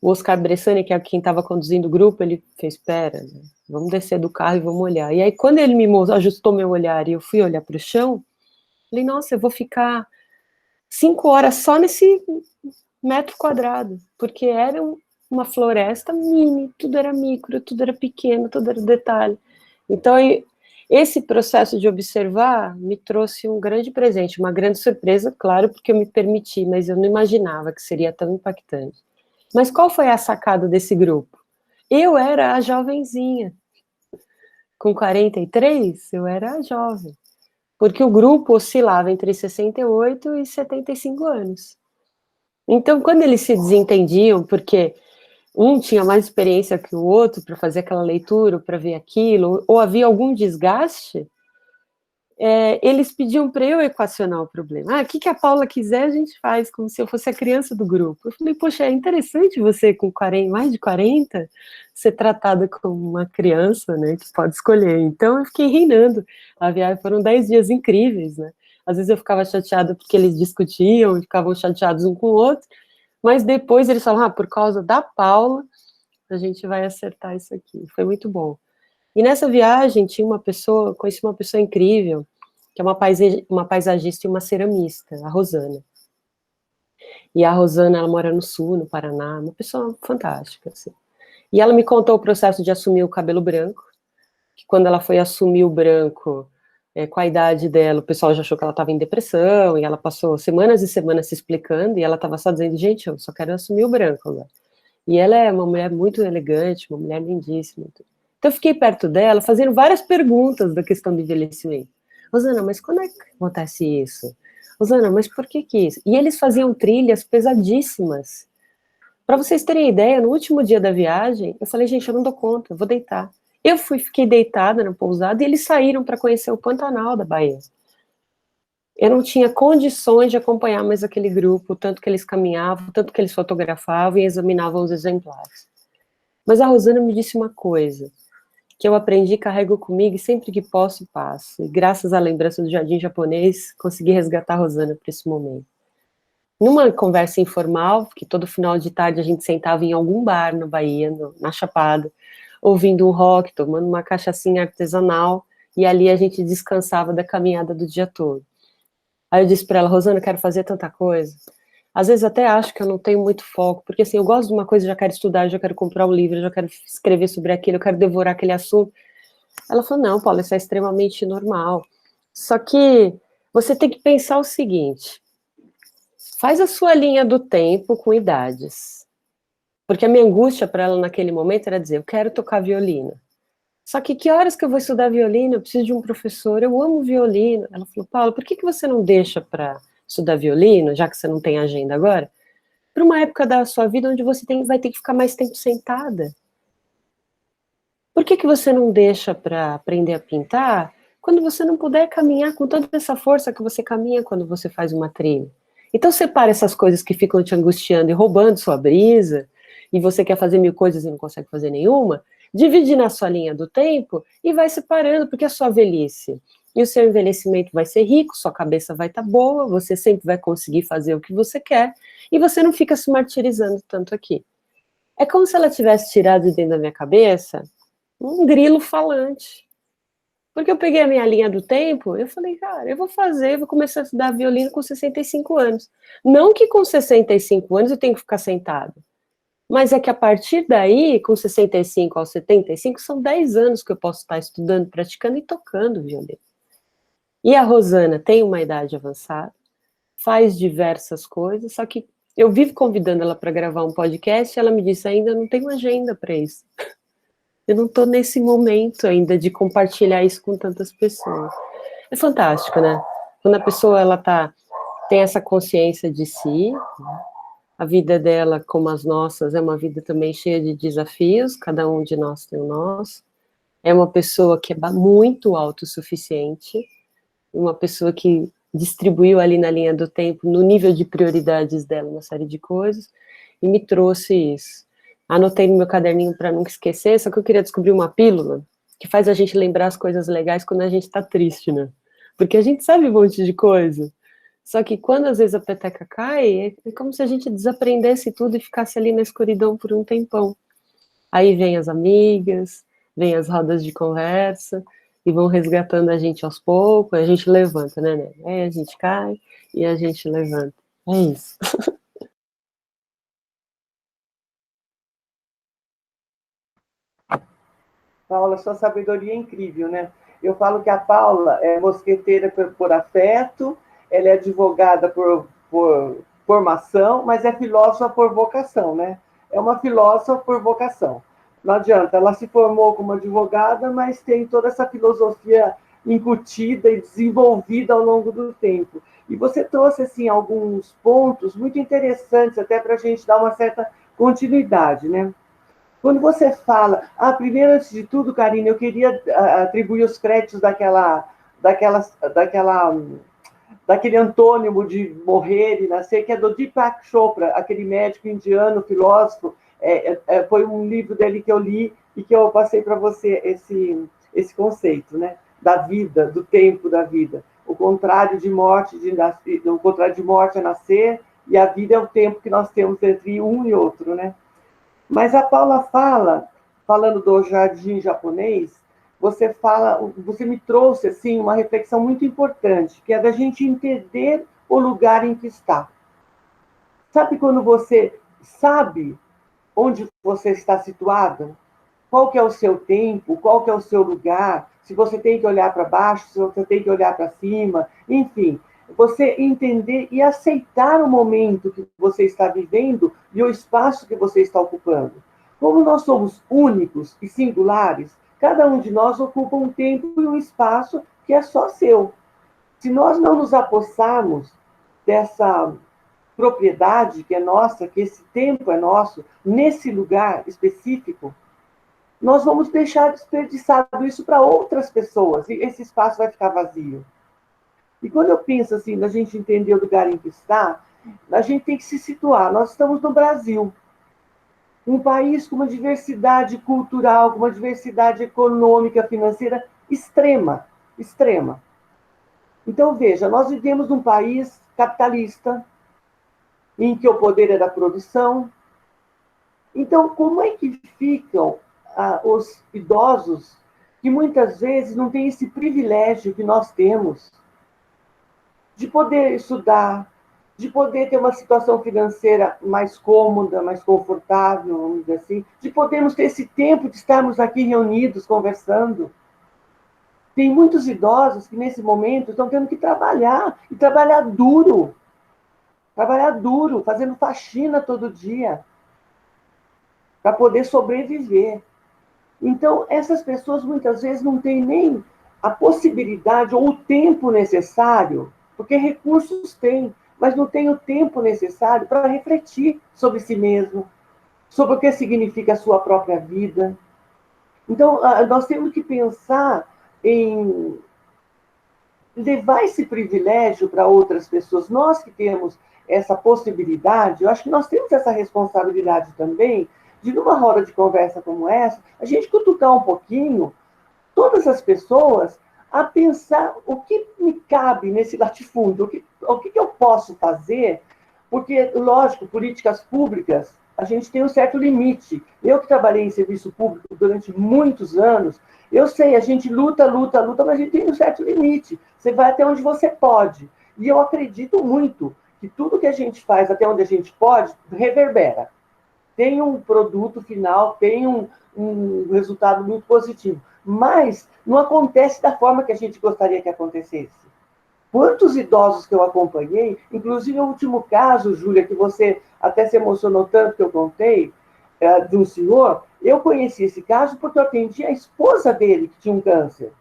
Oscar Bressani, que é quem estava conduzindo o grupo, ele fez, espera, né? Vamos descer do carro e vamos olhar. E aí quando ele me ajustou meu olhar e eu fui olhar para o chão, falei, nossa, eu vou ficar 5 horas só nesse metro quadrado, porque era uma floresta mini, tudo era micro, tudo era pequeno, tudo era detalhe. Então, esse processo de observar me trouxe um grande presente, uma grande surpresa, claro, porque eu me permiti, mas eu não imaginava que seria tão impactante. Mas qual foi a sacada desse grupo? Eu era a jovenzinha. Com 43, eu era a jovem. Porque o grupo oscilava entre 68 e 75 anos. Então, quando eles se desentendiam, porque um tinha mais experiência que o outro para fazer aquela leitura, para ver aquilo, ou havia algum desgaste, eles pediam para eu equacionar o problema. O que a Paula quiser, a gente faz, como se eu fosse a criança do grupo. Eu falei, poxa, é interessante você com 40, mais de 40 ser tratada como uma criança, né, que pode escolher. Então, eu fiquei reinando. A viagem foram 10 dias incríveis, né? Às vezes eu ficava chateada porque eles discutiam, ficavam chateados um com o outro, mas depois eles falaram, por causa da Paula, a gente vai acertar isso aqui. Foi muito bom. E nessa viagem tinha conheci uma pessoa incrível, que é uma paisagista e uma ceramista, a Rosana. E a Rosana, ela mora no sul, no Paraná, uma pessoa fantástica, assim. E ela me contou o processo de assumir o cabelo branco, que quando ela foi assumir o branco, com a idade dela, o pessoal já achou que ela estava em depressão, e ela passou semanas e semanas se explicando, e ela estava só dizendo, gente, eu só quero assumir o branco agora. E ela é uma mulher muito elegante, uma mulher lindíssima. Então eu fiquei perto dela, fazendo várias perguntas da questão do envelhecimento. Rosana, mas quando é que acontece isso? Rosana, mas por que isso? E eles faziam trilhas pesadíssimas. Para vocês terem ideia, no último dia da viagem, eu falei, gente, eu não dou conta, eu vou deitar. Fiquei deitada na pousada e eles saíram para conhecer o Pantanal da Bahia. Eu não tinha condições de acompanhar mais aquele grupo, tanto que eles caminhavam, tanto que eles fotografavam e examinavam os exemplares. Mas a Rosana me disse uma coisa, que eu aprendi, carrego comigo e sempre que posso, passo. E graças à lembrança do Jardim Japonês, consegui resgatar a Rosana para esse momento. Numa conversa informal, que todo final de tarde a gente sentava em algum bar na Bahia, na Chapada, ouvindo um rock, tomando uma cachaçinha artesanal, e ali a gente descansava da caminhada do dia todo. Aí eu disse para ela, Rosana, eu quero fazer tanta coisa. Às vezes até acho que eu não tenho muito foco, porque assim, eu gosto de uma coisa, já quero estudar, já quero comprar um livro, já quero escrever sobre aquilo, eu quero devorar aquele assunto. Ela falou, não, Paula, isso é extremamente normal. Só que você tem que pensar o seguinte, faz a sua linha do tempo com idades. Porque a minha angústia para ela naquele momento era dizer, eu quero tocar violino. Só que horas que eu vou estudar violino? Eu preciso de um professor, eu amo violino. Ela falou, Paula, por que você não deixa para estudar violino, já que você não tem agenda agora, para uma época da sua vida onde você vai ter que ficar mais tempo sentada? Por que você não deixa para aprender a pintar quando você não puder caminhar com toda essa força que você caminha quando você faz uma trilha? Então separa essas coisas que ficam te angustiando e roubando sua brisa, e você quer fazer 1000 coisas e não consegue fazer nenhuma, divide na sua linha do tempo e vai separando, porque a sua velhice e o seu envelhecimento vai ser rico, sua cabeça vai estar boa, você sempre vai conseguir fazer o que você quer, e você não fica se martirizando tanto aqui. É como se ela tivesse tirado de dentro da minha cabeça um grilo falante. Porque eu peguei a minha linha do tempo, eu falei, cara, eu vou começar a estudar violino com 65 anos. Não que com 65 anos eu tenho que ficar sentado, mas é que a partir daí, com 65 aos 75, são 10 anos que eu posso estar estudando, praticando e tocando violino. E a Rosana tem uma idade avançada, faz diversas coisas, só que eu vivo convidando ela para gravar um podcast e ela me disse, ainda não tenho agenda para isso. Eu não estou nesse momento ainda de compartilhar isso com tantas pessoas. É fantástico, né? Quando a pessoa tem essa consciência de si, né? A vida dela, como as nossas, é uma vida também cheia de desafios, cada um de nós tem o nosso. É uma pessoa que é muito autossuficiente, uma pessoa que distribuiu ali na linha do tempo, no nível de prioridades dela, uma série de coisas, e me trouxe isso. Anotei no meu caderninho para nunca esquecer, só que eu queria descobrir uma pílula que faz a gente lembrar as coisas legais quando a gente está triste, né? Porque a gente sabe um monte de coisa. Só que quando às vezes a peteca cai, é como se a gente desaprendesse tudo e ficasse ali na escuridão por um tempão. Aí vem as amigas, vem as rodas de conversa, e vão resgatando a gente aos poucos, a gente levanta, né? Aí a gente cai e a gente levanta. É isso. Paula, sua sabedoria é incrível, né? Eu falo que a Paula é mosqueteira por afeto, ela é advogada por formação, mas é filósofa por vocação, né? É uma filósofa por vocação. Não adianta, ela se formou como advogada, mas tem toda essa filosofia incutida e desenvolvida ao longo do tempo. E você trouxe, assim, alguns pontos muito interessantes, até para a gente dar uma certa continuidade, né? Quando você fala, primeiro, antes de tudo, Karine, eu queria atribuir os créditos daquele antônimo de morrer e nascer, que é do Deepak Chopra, aquele médico indiano, filósofo. Foi um livro dele que eu li e que eu passei para você esse conceito, né? Da vida, do tempo da vida. O contrário de morte, o contrário de morte é nascer, e a vida é o tempo que nós temos entre um e outro, né? Mas a Paula falando do jardim japonês, você me trouxe assim uma reflexão muito importante, que é da gente entender o lugar em que está. Sabe quando você sabe onde você está situado? Qual que é o seu tempo? Qual que é o seu lugar? Se você tem que olhar para baixo, se você tem que olhar para cima, enfim, você entender e aceitar o momento que você está vivendo e o espaço que você está ocupando. Como nós somos únicos e singulares, cada um de nós ocupa um tempo e um espaço que é só seu. Se nós não nos apossarmos dessa propriedade que é nossa, que esse tempo é nosso, nesse lugar específico, nós vamos deixar desperdiçado isso para outras pessoas, e esse espaço vai ficar vazio. E quando eu penso assim, da gente entender o lugar em que está, a gente tem que se situar. Nós estamos no Brasil, um país com uma diversidade cultural, com uma diversidade econômica, financeira extrema, extrema. Então, veja, nós vivemos num país capitalista, em que o poder é da produção. Então, como é que ficam os idosos que muitas vezes não têm esse privilégio que nós temos de poder estudar, de poder ter uma situação financeira mais cômoda, mais confortável, vamos dizer assim, de podermos ter esse tempo de estarmos aqui reunidos, conversando? Tem muitos idosos que, nesse momento, estão tendo que trabalhar, e trabalhar duro, fazendo faxina todo dia, para poder sobreviver. Então, essas pessoas muitas vezes não têm nem a possibilidade ou o tempo necessário, porque recursos têm, mas não têm o tempo necessário para refletir sobre si mesmo, sobre o que significa a sua própria vida. Então, nós temos que pensar em levar esse privilégio para outras pessoas. Nós que temos essa possibilidade, eu acho que nós temos essa responsabilidade também, de numa roda de conversa como essa, a gente cutucar um pouquinho todas as pessoas a pensar o que me cabe nesse latifúndio, o que eu posso fazer, porque, lógico, políticas públicas, a gente tem um certo limite. Eu que trabalhei em serviço público durante muitos anos, eu sei, a gente luta, mas a gente tem um certo limite. Você vai até onde você pode. E eu acredito muito que tudo que a gente faz até onde a gente pode, reverbera. Tem um produto final, tem um resultado muito positivo. Mas não acontece da forma que a gente gostaria que acontecesse. Quantos idosos que eu acompanhei, inclusive o último caso, Júlia, que você até se emocionou tanto que eu contei, de um senhor, eu conheci esse caso porque eu atendi a esposa dele, que tinha um câncer.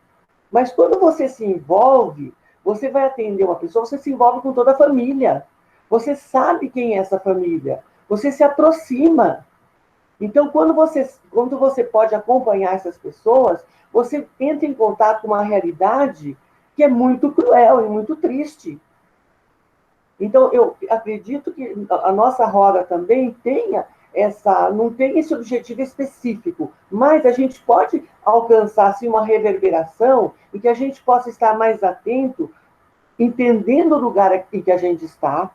Mas quando você se envolve, você vai atender uma pessoa, você se envolve com toda a família. Você sabe quem é essa família. Você se aproxima. Então, quando você pode acompanhar essas pessoas, você entra em contato com uma realidade que é muito cruel e muito triste. Então, eu acredito que a nossa roda também tenha não tem esse objetivo específico, mas a gente pode alcançar assim, uma reverberação em que a gente possa estar mais atento, entendendo o lugar em que a gente está,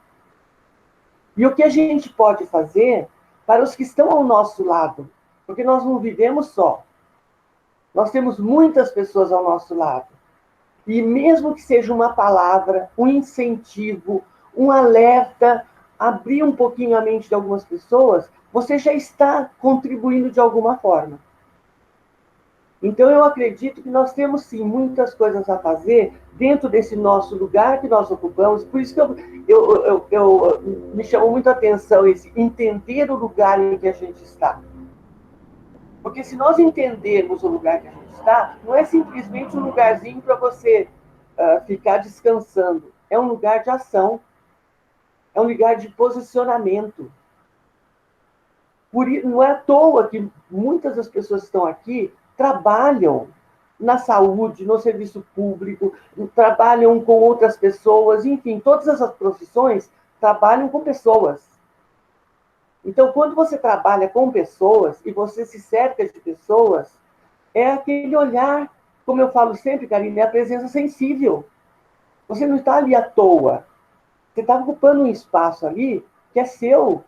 e o que a gente pode fazer para os que estão ao nosso lado, porque nós não vivemos só. Nós temos muitas pessoas ao nosso lado. E mesmo que seja uma palavra, um incentivo, um alerta, abrir um pouquinho a mente de algumas pessoas, você já está contribuindo de alguma forma. Então, eu acredito que nós temos, sim, muitas coisas a fazer dentro desse nosso lugar que nós ocupamos. Por isso que me chamou muito a atenção esse entender o lugar em que a gente está. Porque se nós entendermos o lugar que a gente está, não é simplesmente um lugarzinho para você ficar descansando. É um lugar de ação. É um lugar de posicionamento. Não é à toa que muitas das pessoas que estão aqui trabalham na saúde, no serviço público, trabalham com outras pessoas, enfim, todas essas profissões trabalham com pessoas. Então, quando você trabalha com pessoas e você se cerca de pessoas, é aquele olhar, como eu falo sempre, Karine, é a presença sensível. Você não está ali à toa. Você está ocupando um espaço ali que é seu,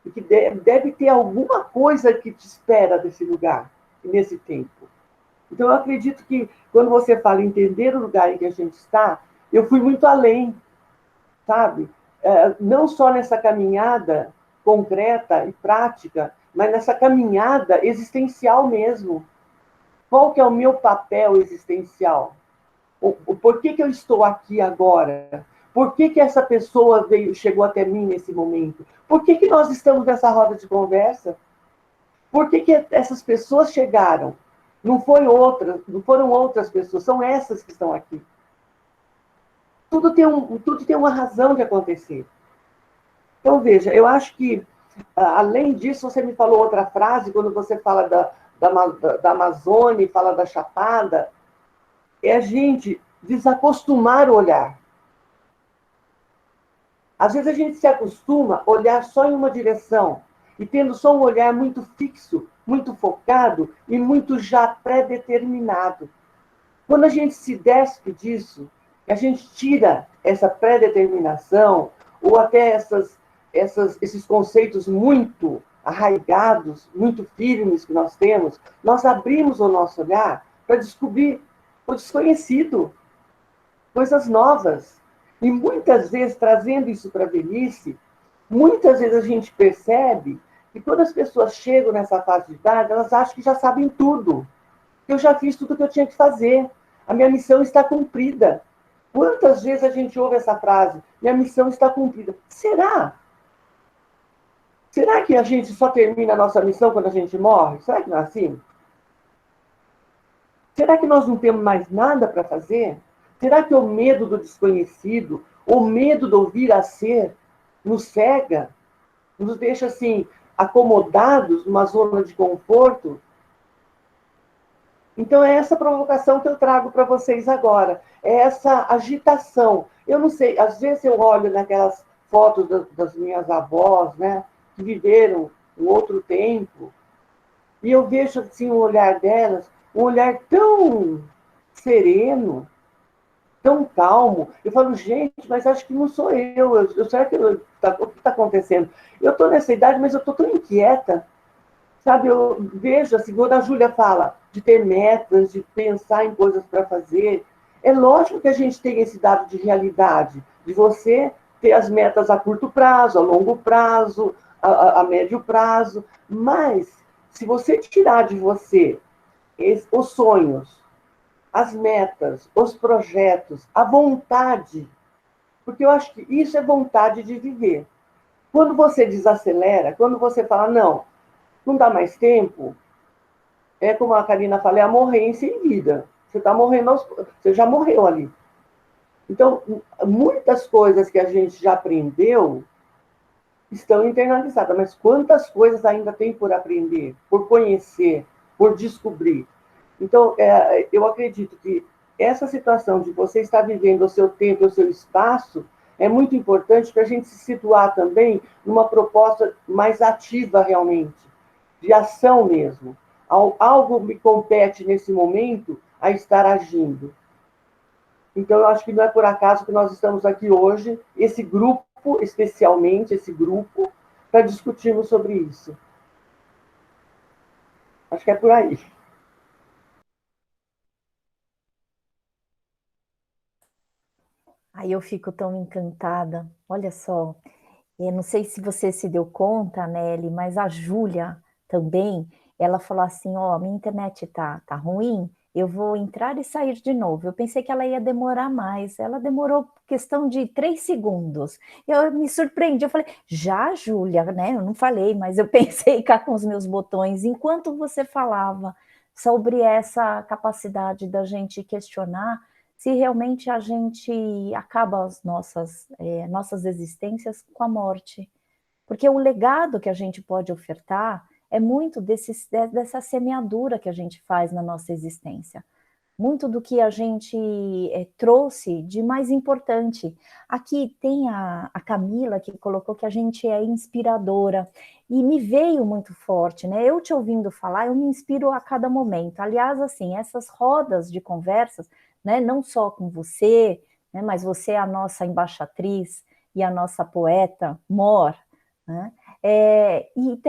e que deve ter alguma coisa que te espera desse lugar, nesse tempo. Então, eu acredito que, quando você fala em entender o lugar em que a gente está, eu fui muito além, sabe? Não só nessa caminhada concreta e prática, mas nessa caminhada existencial mesmo. Qual que é o meu papel existencial? Por que eu estou aqui agora? Por que essa pessoa chegou até mim nesse momento? Por que nós estamos nessa roda de conversa? Por que essas pessoas chegaram? Não foram outras pessoas, são essas que estão aqui. Tudo tem uma razão de acontecer. Então, veja, eu acho que, além disso, você me falou outra frase, quando você fala da Amazônia, fala da Chapada, é a gente desacostumar o olhar. Às vezes a gente se acostuma a olhar só em uma direção, e tendo só um olhar muito fixo, muito focado e muito já pré-determinado. Quando a gente se despe disso, a gente tira essa pré-determinação, ou até esses conceitos muito arraigados, muito firmes que nós temos, nós abrimos o nosso olhar para descobrir o desconhecido, coisas novas. E muitas vezes, trazendo isso para a velhice, muitas vezes a gente percebe que quando as pessoas chegam nessa fase de idade, elas acham que já sabem tudo. Eu já fiz tudo o que eu tinha que fazer. A minha missão está cumprida. Quantas vezes a gente ouve essa frase? Minha missão está cumprida. Será? Será que a gente só termina a nossa missão quando a gente morre? Será que não é assim? Será que nós não temos mais nada para fazer? Será que o medo do desconhecido, o medo do vir a ser, nos cega? Nos deixa, assim, acomodados numa zona de conforto? Então, é essa provocação que eu trago para vocês agora. É essa agitação. Eu não sei, às vezes eu olho naquelas fotos das minhas avós, né, que viveram um outro tempo, e eu vejo, assim, o olhar delas, um olhar tão sereno, tão calmo. Eu falo, gente, mas acho que não sou eu. Será que o que está acontecendo? Eu estou nessa idade, mas eu estou tão inquieta. Sabe, eu vejo, assim, quando a Júlia fala de ter metas, de pensar em coisas para fazer, é lógico que a gente tem esse dado de realidade, de você ter as metas a curto prazo, a longo prazo, a médio prazo, mas se você tirar de você os sonhos, as metas, os projetos, a vontade, porque eu acho que isso é vontade de viver. Quando você desacelera, quando você fala, não dá mais tempo, é como a Karina fala, é a morrência em vida. Você está morrendo, você já morreu ali. Então, muitas coisas que a gente já aprendeu estão internalizadas, mas quantas coisas ainda tem por aprender, por conhecer, por descobrir? Então, eu acredito que essa situação de você estar vivendo o seu tempo, o seu espaço, é muito importante para a gente se situar também numa proposta mais ativa realmente, de ação mesmo. Algo me compete nesse momento a estar agindo. Então, eu acho que não é por acaso que nós estamos aqui hoje, esse grupo, especialmente esse grupo, para discutirmos sobre isso. Acho que é por aí. Aí eu fico tão encantada. Olha só, eu não sei se você se deu conta, Nelly, mas a Júlia também, ela falou assim, ó, minha internet tá ruim, eu vou entrar e sair de novo. Eu pensei que ela ia demorar mais, ela demorou questão de 3 segundos. Eu me surpreendi, eu falei, já, Júlia, né? Eu não falei, mas eu pensei cá com os meus botões, enquanto você falava sobre essa capacidade da gente questionar se realmente a gente acaba as nossas existências com a morte. Porque o legado que a gente pode ofertar é muito dessa semeadura que a gente faz na nossa existência. Muito do que a gente trouxe de mais importante. Aqui tem a Camila que colocou que a gente é inspiradora, e me veio muito forte, né? Eu te ouvindo falar, eu me inspiro a cada momento. Aliás, assim, essas rodas de conversas, né, não só com você, né, mas você é a nossa embaixatriz e a nossa poeta, Mor, né? E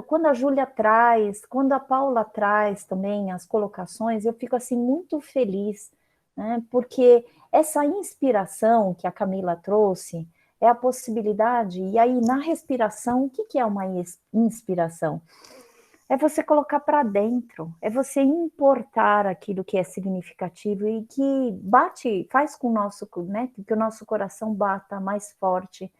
quando a Júlia traz, quando a Paula traz também as colocações, eu fico assim muito feliz, né? Porque essa inspiração que a Camila trouxe é a possibilidade, e aí na respiração, o que é uma inspiração? É você colocar para dentro, é você importar aquilo que é significativo e que faz com o nosso, né, que o nosso coração bata mais forte.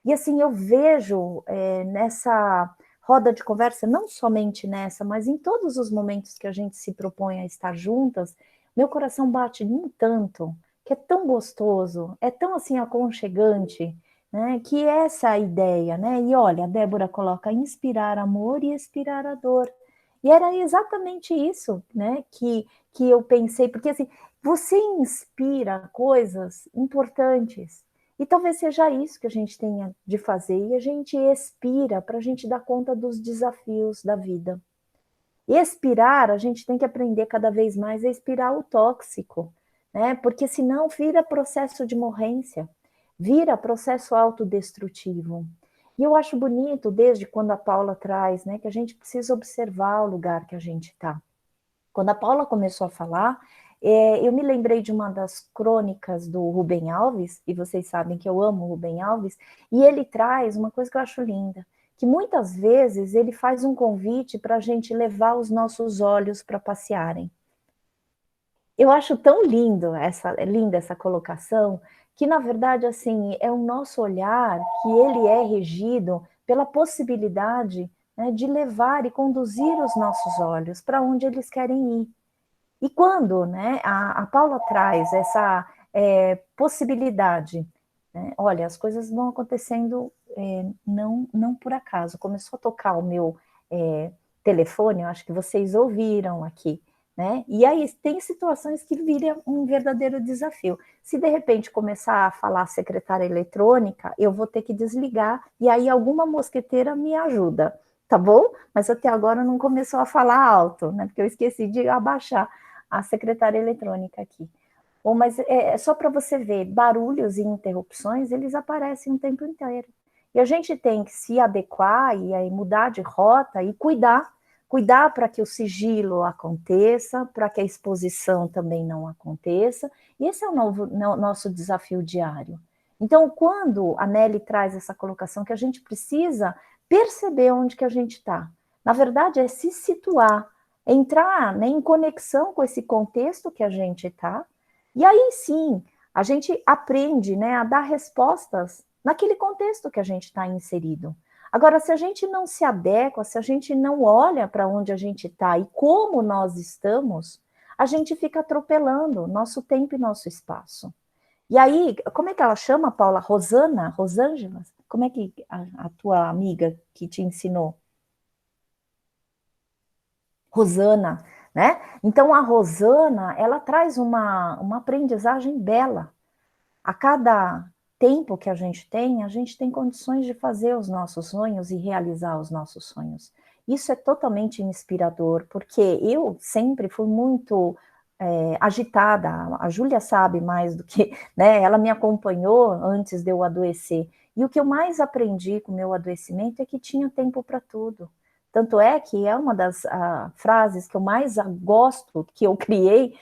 E assim, eu vejo nessa roda de conversa, não somente nessa, mas em todos os momentos que a gente se propõe a estar juntas, meu coração bate num tanto, que é tão gostoso, é tão assim aconchegante, né, que é essa a ideia, né? E olha, a Débora coloca inspirar amor e expirar a dor. E era exatamente isso, né, que eu pensei, porque assim, você inspira coisas importantes, e talvez seja isso que a gente tenha de fazer, e a gente expira para a gente dar conta dos desafios da vida. Expirar, a gente tem que aprender cada vez mais a expirar o tóxico, né? Porque senão vira processo de morrência, vira processo autodestrutivo. E eu acho bonito, desde quando a Paula traz, né, que a gente precisa observar o lugar que a gente está. Quando a Paula começou a falar, eu me lembrei de uma das crônicas do Rubem Alves, e vocês sabem que eu amo o Rubem Alves, e ele traz uma coisa que eu acho linda, que muitas vezes ele faz um convite para a gente levar os nossos olhos para passearem. Eu acho tão linda essa colocação, que na verdade assim é o nosso olhar que ele é regido pela possibilidade, né, de levar e conduzir os nossos olhos para onde eles querem ir. E quando, né, a Paula traz essa possibilidade, né, olha, as coisas vão acontecendo não por acaso. Começou a tocar o meu telefone, eu acho que vocês ouviram aqui, né? E aí tem situações que viram um verdadeiro desafio. Se de repente começar a falar secretária eletrônica, eu vou ter que desligar, e aí alguma mosqueteira me ajuda, tá bom? Mas até agora não começou a falar alto, né? Porque eu esqueci de abaixar a secretária eletrônica aqui. Bom, mas é só para você ver, barulhos e interrupções, eles aparecem o tempo inteiro. E a gente tem que se adequar e aí mudar de rota e cuidar para que o sigilo aconteça, para que a exposição também não aconteça. E esse é o nosso desafio diário. Então, quando a Nelly traz essa colocação que a gente precisa perceber onde que a gente está, na verdade é se situar, entrar, né, em conexão com esse contexto que a gente está, e aí sim, a gente aprende, né, a dar respostas naquele contexto que a gente está inserido. Agora, se a gente não se adequa, se a gente não olha para onde a gente está e como nós estamos, a gente fica atropelando nosso tempo e nosso espaço. E aí, como é que ela chama, Paula? Rosana? Rosângela? Como é que a tua amiga que te ensinou? Rosana, né? Então, a Rosana, ela traz uma aprendizagem bela. A cada tempo que a gente tem condições de fazer os nossos sonhos e realizar os nossos sonhos. Isso é totalmente inspirador, porque eu sempre fui muito agitada. A Júlia sabe mais do que, né? Ela me acompanhou antes de eu adoecer. E o que eu mais aprendi com o meu adoecimento é que tinha tempo para tudo. Tanto é que é uma das frases que eu mais gosto, que eu criei,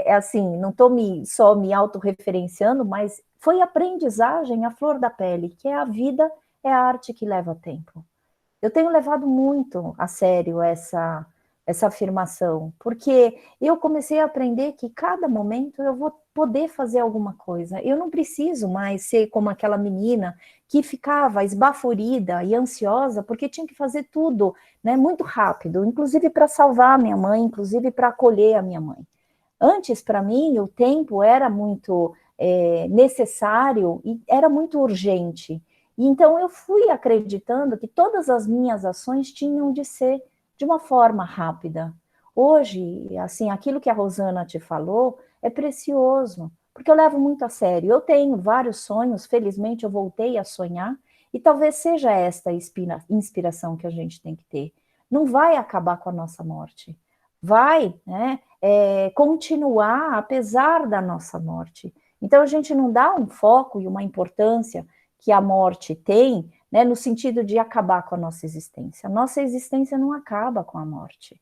assim, não estou só me autorreferenciando, mas foi aprendizagem à flor da pele, que é a vida é a arte que leva tempo. Eu tenho levado muito a sério essa afirmação, porque eu comecei a aprender que cada momento eu vou poder fazer alguma coisa. Eu não preciso mais ser como aquela menina que ficava esbaforida e ansiosa porque tinha que fazer tudo, né, muito rápido, inclusive para salvar a minha mãe, inclusive para acolher a minha mãe. Antes, para mim, o tempo era muito necessário e era muito urgente. E então eu fui acreditando que todas as minhas ações tinham de ser de uma forma rápida. Hoje, assim, aquilo que a Rosana te falou é precioso, porque eu levo muito a sério. Eu tenho vários sonhos, felizmente eu voltei a sonhar, e talvez seja esta inspiração que a gente tem que ter. Não vai acabar com a nossa morte. Vai, né, continuar apesar da nossa morte. Então a gente não dá um foco e uma importância que a morte tem, né, no sentido de acabar com a nossa existência. A nossa existência não acaba com a morte.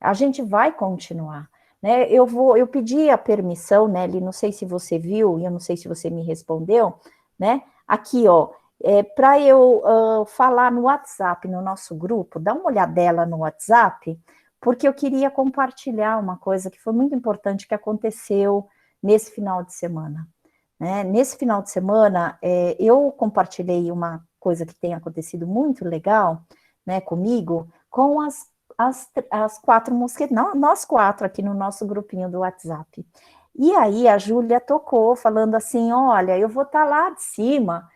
A gente vai continuar. Né? Eu pedi a permissão, Nelly, não sei se você viu, e eu não sei se você me respondeu, né? Aqui, ó, para eu falar no WhatsApp, no nosso grupo, dá uma olhadela no WhatsApp, porque eu queria compartilhar uma coisa que foi muito importante que aconteceu nesse final de semana. Né? Nesse final de semana, eu compartilhei uma coisa que tem acontecido muito legal, né, comigo, com as 4 mosqueteiras, nós 4 aqui no nosso grupinho do WhatsApp. E aí a Júlia tocou, falando assim, olha, eu vou estar lá de cima,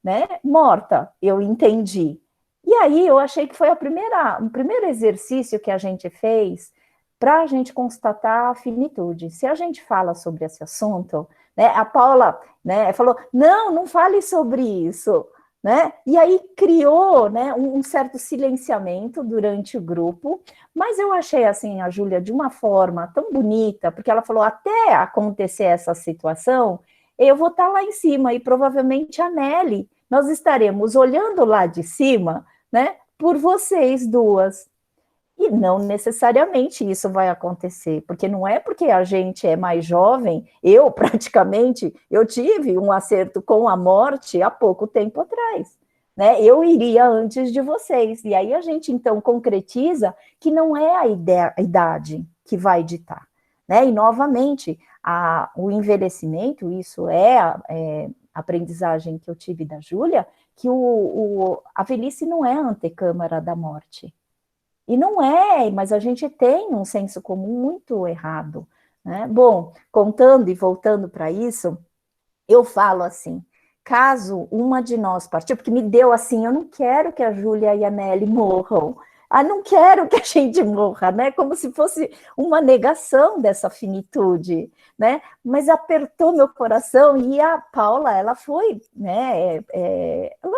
né, morta, eu entendi. E aí eu achei que foi o primeiro exercício que a gente fez para a gente constatar a finitude. Se a gente fala sobre esse assunto, né, a Paula, né, falou, não fale sobre isso, né, e aí criou, né, um certo silenciamento durante o grupo, mas eu achei, assim, a Júlia de uma forma tão bonita, porque ela falou, até acontecer essa situação, eu vou estar lá em cima, e provavelmente a Nelly, nós estaremos olhando lá de cima, né, por vocês duas. E não necessariamente isso vai acontecer, porque não é porque a gente é mais jovem, eu praticamente, eu tive um acerto com a morte há pouco tempo atrás, né? Eu iria antes de vocês, e aí a gente então concretiza que não é a idade que vai ditar, né? E novamente, o envelhecimento, isso é a aprendizagem que eu tive da Júlia, que a velhice não é a antecâmara da morte. E não é, mas a gente tem um senso comum muito errado. Né? Bom, contando e voltando para isso, eu falo assim, caso uma de nós partir, porque me deu assim, eu não quero que a Júlia e a Nelly morram, não quero que a gente morra, né? Como se fosse uma negação dessa finitude, né? Mas apertou meu coração e a Paula, ela foi, né?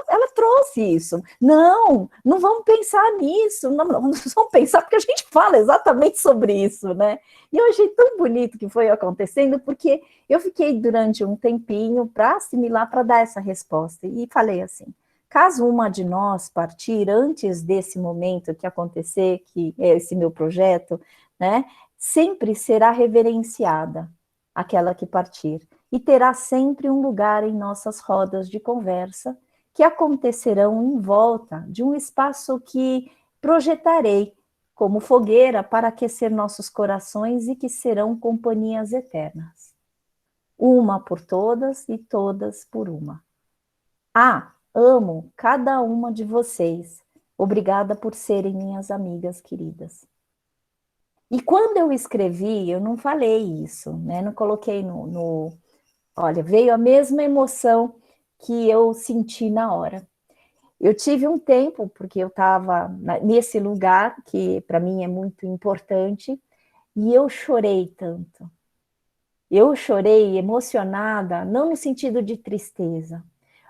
Ela trouxe isso. Não vamos pensar nisso, não vamos pensar, porque a gente fala exatamente sobre isso, né? E eu achei tão bonito que foi acontecendo, porque eu fiquei durante um tempinho para assimilar, para dar essa resposta, e falei assim, caso uma de nós partir antes desse momento que acontecer, que é esse meu projeto, né, sempre será reverenciada aquela que partir, e terá sempre um lugar em nossas rodas de conversa, que acontecerão em volta de um espaço que projetarei como fogueira para aquecer nossos corações e que serão companhias eternas. Uma por todas e todas por uma. Amo cada uma de vocês. Obrigada por serem minhas amigas queridas. E quando eu escrevi, eu não falei isso, né? Não coloquei Olha, veio a mesma emoção que eu senti na hora. Eu tive um tempo, porque eu estava nesse lugar, que para mim é muito importante, e eu chorei tanto. Eu chorei emocionada, não no sentido de tristeza,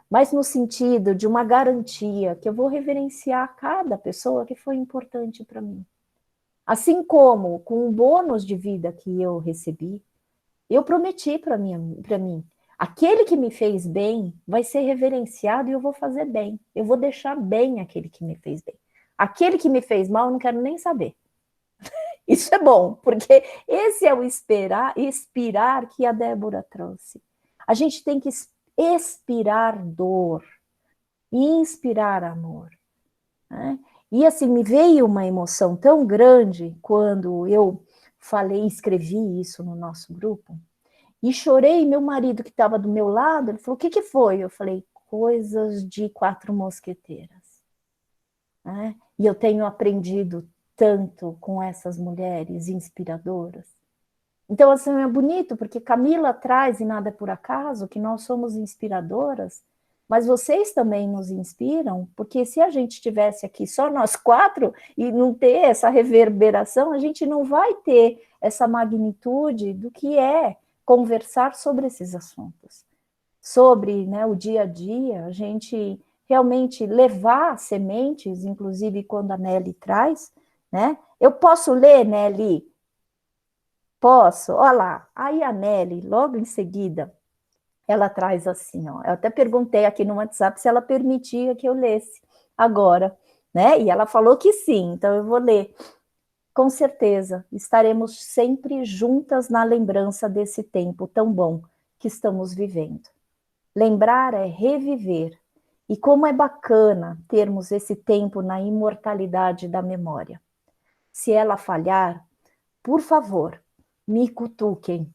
mas no sentido de uma garantia que eu vou reverenciar cada pessoa que foi importante para mim. Assim como com o bônus de vida que eu recebi, eu prometi para mim, aquele que me fez bem vai ser reverenciado e eu vou fazer bem. Eu vou deixar bem aquele que me fez bem. Aquele que me fez mal, eu não quero nem saber. Isso é bom, porque esse é o expirar que a Débora trouxe. A gente tem que expirar dor e inspirar amor, né? E assim, me veio uma emoção tão grande quando eu falei, escrevi isso no nosso grupo, e chorei. Meu marido, que estava do meu lado, ele falou, o que que foi? Eu falei, coisas de Quatro Mosqueteiras, né? E eu tenho aprendido tanto com essas mulheres inspiradoras. Então, assim, é bonito, porque Camila traz, e nada é por acaso, que nós somos inspiradoras, mas vocês também nos inspiram, porque se a gente estivesse aqui só nós quatro e não ter essa reverberação, a gente não vai ter essa magnitude do que é conversar sobre esses assuntos. Sobre, né, o dia a dia, a gente realmente levar sementes, inclusive quando a Nelly traz, né? Eu posso ler, Nelly? Posso? Olha lá. Aí a Nelly, logo em seguida, ela traz assim, ó. Eu até perguntei aqui no WhatsApp se ela permitia que eu lesse agora, né? E ela falou que sim, então eu vou ler. Com certeza, estaremos sempre juntas na lembrança desse tempo tão bom que estamos vivendo. Lembrar é reviver. E como é bacana termos esse tempo na imortalidade da memória. Se ela falhar, por favor, me cutuquem,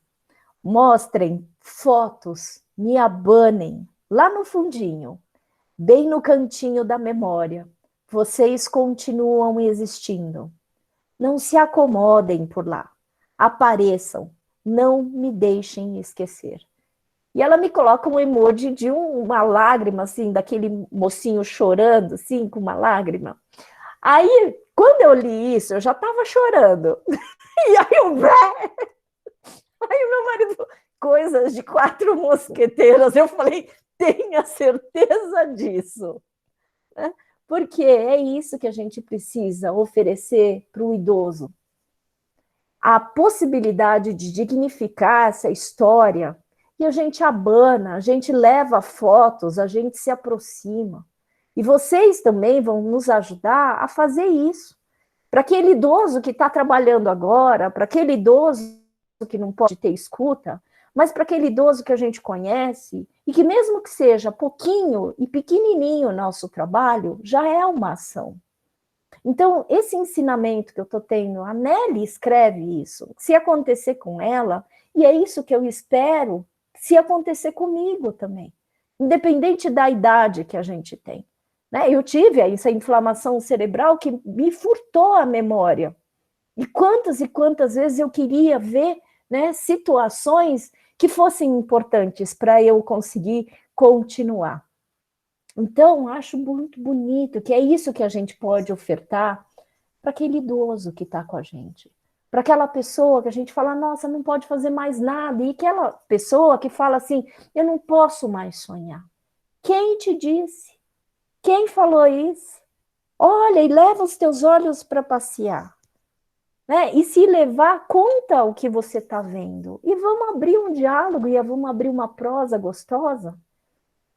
mostrem fotos, me abanem lá no fundinho, bem no cantinho da memória. Vocês continuam existindo. Não se acomodem por lá. Apareçam. Não me deixem esquecer. E ela me coloca um emoji de uma lágrima, assim, daquele mocinho chorando, assim, com uma lágrima. Aí, quando eu li isso, eu já estava chorando. E aí aí o meu marido, coisas de Quatro Mosqueteiras. Eu falei, tenha certeza disso, né? Porque é isso que a gente precisa oferecer para o idoso. A possibilidade de dignificar essa história, e a gente abana, a gente leva fotos, a gente se aproxima. E vocês também vão nos ajudar a fazer isso. Para aquele idoso que está trabalhando agora, para aquele idoso que não pode ter escuta, mas para aquele idoso que a gente conhece, e que mesmo que seja pouquinho e pequenininho o nosso trabalho, já é uma ação. Então, esse ensinamento que eu estou tendo, a Nelly escreve isso, se acontecer com ela, e é isso que eu espero se acontecer comigo também, independente da idade que a gente tem. Né? Eu tive essa inflamação cerebral que me furtou a memória. E quantas vezes eu queria ver, né, situações que fossem importantes para eu conseguir continuar. Então, acho muito bonito que é isso que a gente pode ofertar para aquele idoso que está com a gente. Para aquela pessoa que a gente fala, nossa, não pode fazer mais nada. E aquela pessoa que fala assim, eu não posso mais sonhar. Quem te disse? Quem falou isso? Olha, e leva os teus olhos para passear. Né? E se levar, conta o que você está vendo. E vamos abrir um diálogo e vamos abrir uma prosa gostosa.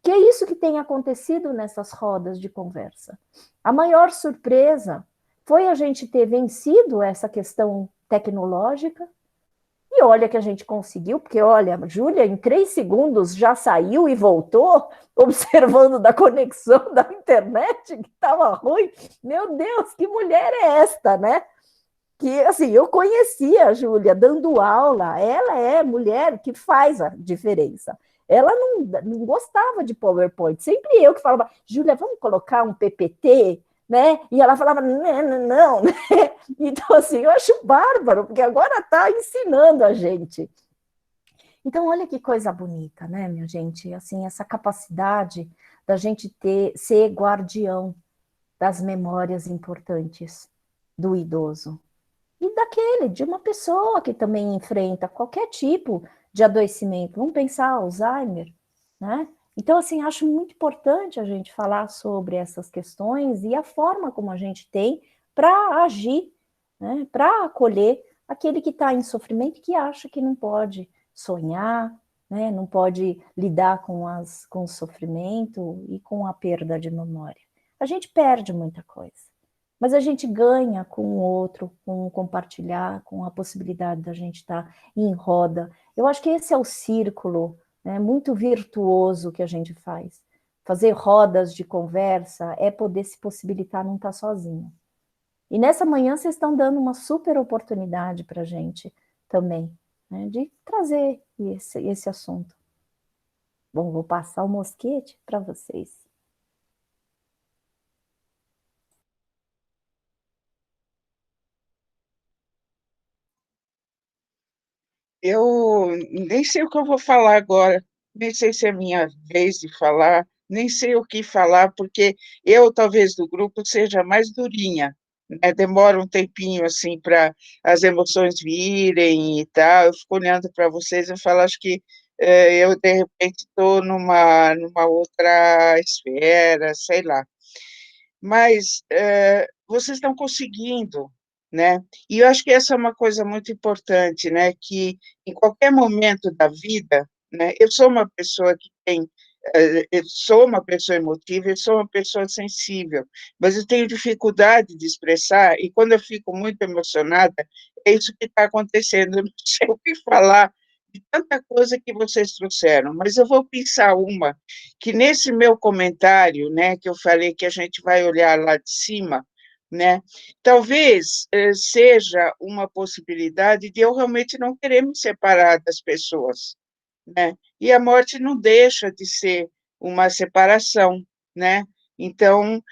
Que é isso que tem acontecido nessas rodas de conversa. A maior surpresa foi a gente ter vencido essa questão tecnológica. E olha que a gente conseguiu, porque olha, Júlia, em 3 segundos já saiu e voltou, observando da conexão da internet, que estava ruim. Meu Deus, que mulher é esta, né? Que, assim, eu conhecia a Júlia dando aula, ela é mulher que faz a diferença. Ela não gostava de PowerPoint, sempre eu que falava, Júlia, vamos colocar um PPT, né? E ela falava, não. Então, assim, eu acho bárbaro, porque agora está ensinando a gente. Então, olha que coisa bonita, né, minha gente? Assim, essa capacidade da gente ser guardião das memórias importantes do idoso. E de uma pessoa que também enfrenta qualquer tipo de adoecimento. Vamos pensar Alzheimer, né? Então, assim, acho muito importante a gente falar sobre essas questões e a forma como a gente tem para agir, né? Para acolher aquele que está em sofrimento, que acha que não pode sonhar, né? Não pode lidar com o sofrimento e com a perda de memória. A gente perde muita coisa, mas a gente ganha com o outro, com o compartilhar, com a possibilidade da gente estar em roda. Eu acho que esse é o círculo, né, muito virtuoso que a gente faz. Fazer rodas de conversa é poder se possibilitar não estar sozinho. E nessa manhã vocês estão dando uma super oportunidade para a gente também, né, de trazer esse assunto. Bom, vou passar o mosquete para vocês. Eu nem sei o que eu vou falar agora, nem sei se é minha vez de falar, nem sei o que falar, porque eu, talvez, do grupo, seja mais durinha, né? Demora um tempinho, assim, para as emoções virem e tal. Eu fico olhando para vocês e falo, acho que eu, de repente, estou numa outra esfera, sei lá. Mas vocês estão conseguindo, né? E eu acho que essa é uma coisa muito importante, né? Que em qualquer momento da vida, né? Eu sou uma pessoa que tem, eu sou uma pessoa emotiva, eu sou uma pessoa sensível, mas eu tenho dificuldade de expressar, e quando eu fico muito emocionada, é isso que está acontecendo, eu não sei o que falar, de tanta coisa que vocês trouxeram, mas eu vou pensar uma, que nesse meu comentário, né, que eu falei que a gente vai olhar lá de cima, né, talvez seja uma possibilidade de eu realmente não querer me separar das pessoas, né, e a morte não deixa de ser uma separação, né, então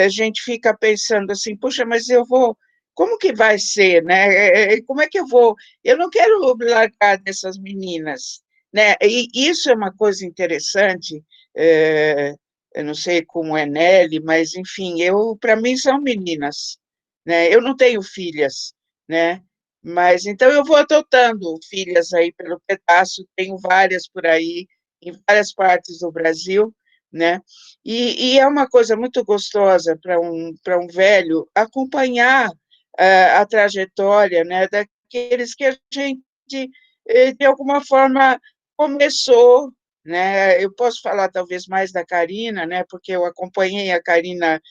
a gente fica pensando assim, puxa, mas eu vou, como que vai ser, né, como é que eu não quero largar dessas meninas, né, e isso é uma coisa interessante, eu não sei como é Nelly, mas, enfim, para mim são meninas, né, eu não tenho filhas, né, mas, então, eu vou adotando filhas aí pelo pedaço, tenho várias por aí, em várias partes do Brasil, né, e é uma coisa muito gostosa para um velho acompanhar a trajetória, né, daqueles que a gente, de alguma forma, começou, né? Eu posso falar talvez mais da Karina, né? Porque eu acompanhei a Karina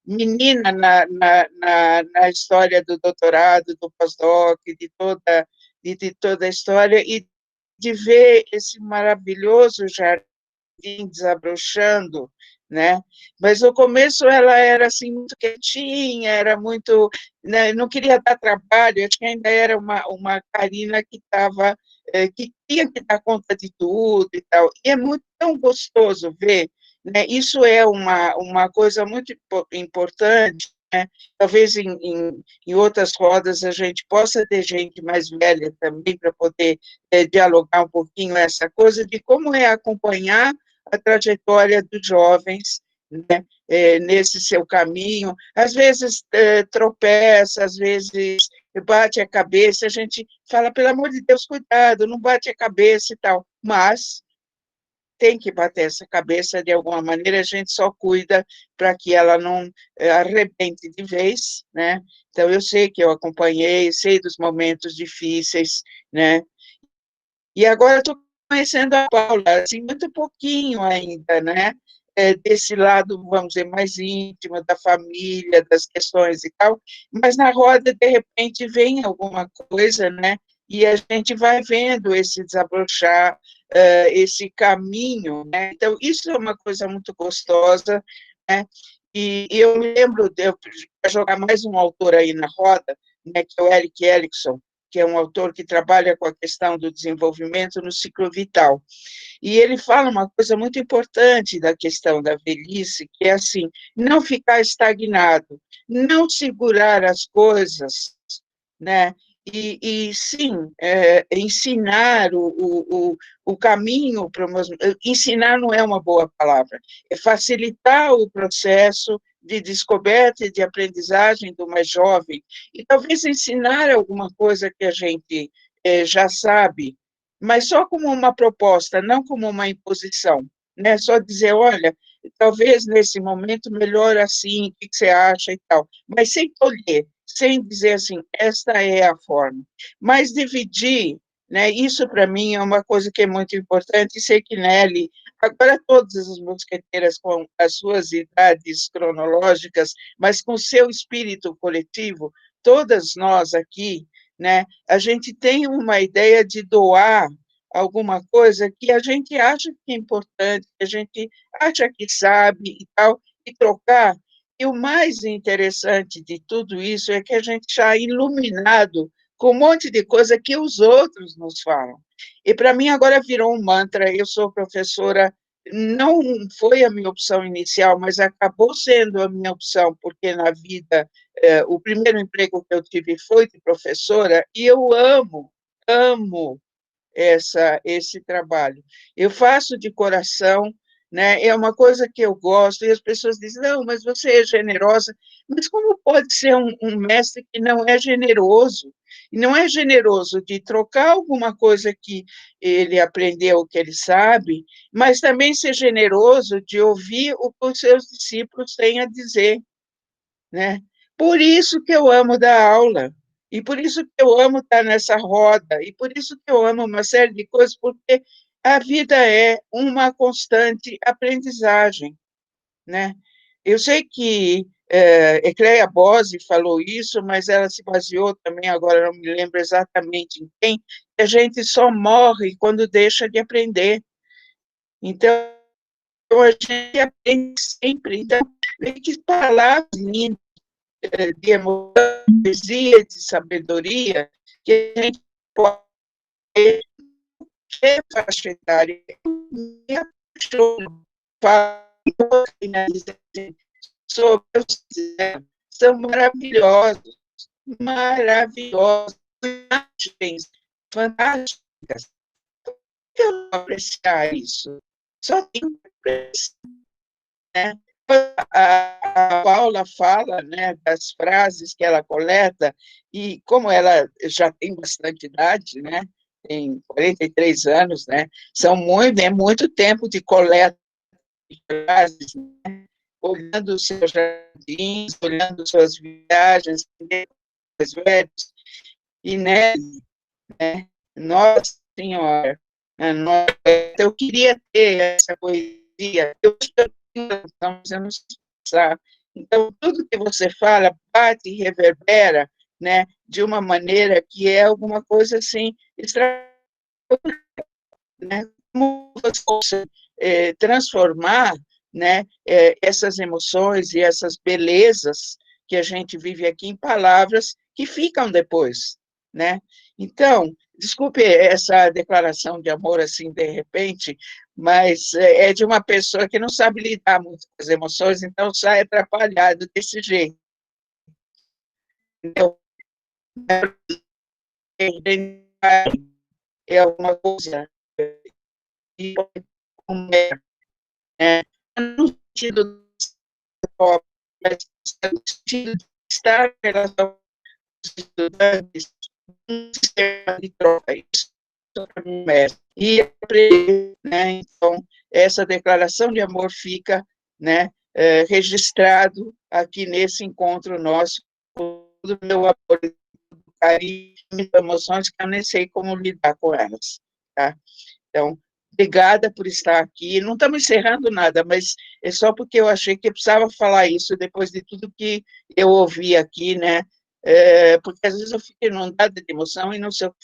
menina na história do doutorado, do pós-doc, de toda a história, e de ver esse maravilhoso jardim desabrochando, né? Mas no começo ela era assim muito quietinha, era muito, né, não queria dar trabalho, acho que ainda era uma Karina que estava que tinha que dar conta de tudo e tal. E é muito tão gostoso ver, né? Isso é uma coisa muito importante, né? Talvez em outras rodas a gente possa ter gente mais velha também para poder dialogar um pouquinho essa coisa de como é acompanhar a trajetória dos jovens, né, nesse seu caminho, às vezes tropeça, às vezes bate a cabeça, a gente fala, pelo amor de Deus, cuidado, não bate a cabeça e tal, mas tem que bater essa cabeça de alguma maneira, a gente só cuida para que ela não arrebente de vez, né? Então, eu sei que eu acompanhei, sei dos momentos difíceis, né? E agora estou conhecendo a Paula, assim, muito pouquinho ainda, né? Desse lado, vamos dizer, mais íntimo, da família, das questões e tal, mas na roda, de repente, vem alguma coisa, né? E a gente vai vendo esse desabrochar, esse caminho, né? Então, isso é uma coisa muito gostosa, né? E eu me lembro, para jogar mais um autor aí na roda, né, que é o Eric Erikson, que é um autor que trabalha com a questão do desenvolvimento no ciclo vital. E ele fala uma coisa muito importante da questão da velhice, que é assim, não ficar estagnado, não segurar as coisas, né? E sim, ensinar o caminho para ensinar não é uma boa palavra, é facilitar o processo de descoberta e de aprendizagem do mais jovem, e talvez ensinar alguma coisa que a gente já sabe, mas só como uma proposta, não como uma imposição, né? Só dizer, olha, talvez nesse momento melhor assim, o que você acha e tal, mas sem tolher, sem dizer assim, esta é a forma, mas dividir, né? Isso para mim é uma coisa que é muito importante, e sei que Nelly, agora todas as mosqueteiras com as suas idades cronológicas, mas com seu espírito coletivo, todas nós aqui, né, a gente tem uma ideia de doar alguma coisa que a gente acha que é importante, que a gente acha que sabe e tal, e trocar. E o mais interessante de tudo isso é que a gente está iluminado com um monte de coisa que os outros nos falam. E para mim agora virou um mantra. Eu sou professora, não foi a minha opção inicial, mas acabou sendo a minha opção, porque na vida, o primeiro emprego que eu tive foi de professora, e eu amo esse trabalho. Eu faço de coração, né? É uma coisa que eu gosto, e as pessoas dizem, não, mas você é generosa, mas como pode ser um mestre que não é generoso? E não é generoso de trocar alguma coisa que ele aprendeu, que ele sabe, mas também ser generoso de ouvir o que os seus discípulos têm a dizer, né? Por isso que eu amo dar aula, e por isso que eu amo estar nessa roda, e por isso que eu amo uma série de coisas, porque a vida é uma constante aprendizagem, né? Eu sei que Ecleia Bose falou isso, mas ela se baseou também, agora não me lembro exatamente em quem, que a gente só morre quando deixa de aprender. Então, a gente aprende sempre. Então, que palavras lindas, de emoção, de poesia, de sabedoria, que a gente pode ter faixa etária. Me apaixono, falo, sobre os são maravilhosos, maravilhosos, imagens fantásticas. Eu não apreciar isso, só tenho que apreciar, né? A Paula fala, né, das frases que ela coleta, e como ela já tem bastante idade, né, tem 43 anos, né, é muito tempo de coleta de frases, né, olhando os seus jardins, olhando suas viagens, mais velhos, e né, nossa senhora, eu queria ter essa poesia, eu não sei expressar. Então, tudo que você fala bate e reverbera, né, de uma maneira que é alguma coisa assim, extraordinária, né, como você transformar, né, essas emoções e essas belezas que a gente vive aqui em palavras que ficam depois, né? Então, desculpe essa declaração de amor assim de repente, mas é de uma pessoa que não sabe lidar muito com as emoções, então sai atrapalhado desse jeito. Então, é uma coisa né? No sentido mas no sentido de estar em relação aos estudantes, um sistema de troca, isso para mim é. E aprender, né? Então, essa declaração de amor fica, né, registrado aqui nesse encontro nosso, com todo o meu amor, carinho, emoções que eu nem sei como lidar com elas, tá? Então, obrigada por estar aqui. Não estamos encerrando nada, mas é só porque eu achei que eu precisava falar isso depois de tudo que eu ouvi aqui, né? Porque às vezes eu fico inundada de emoção e não sei o que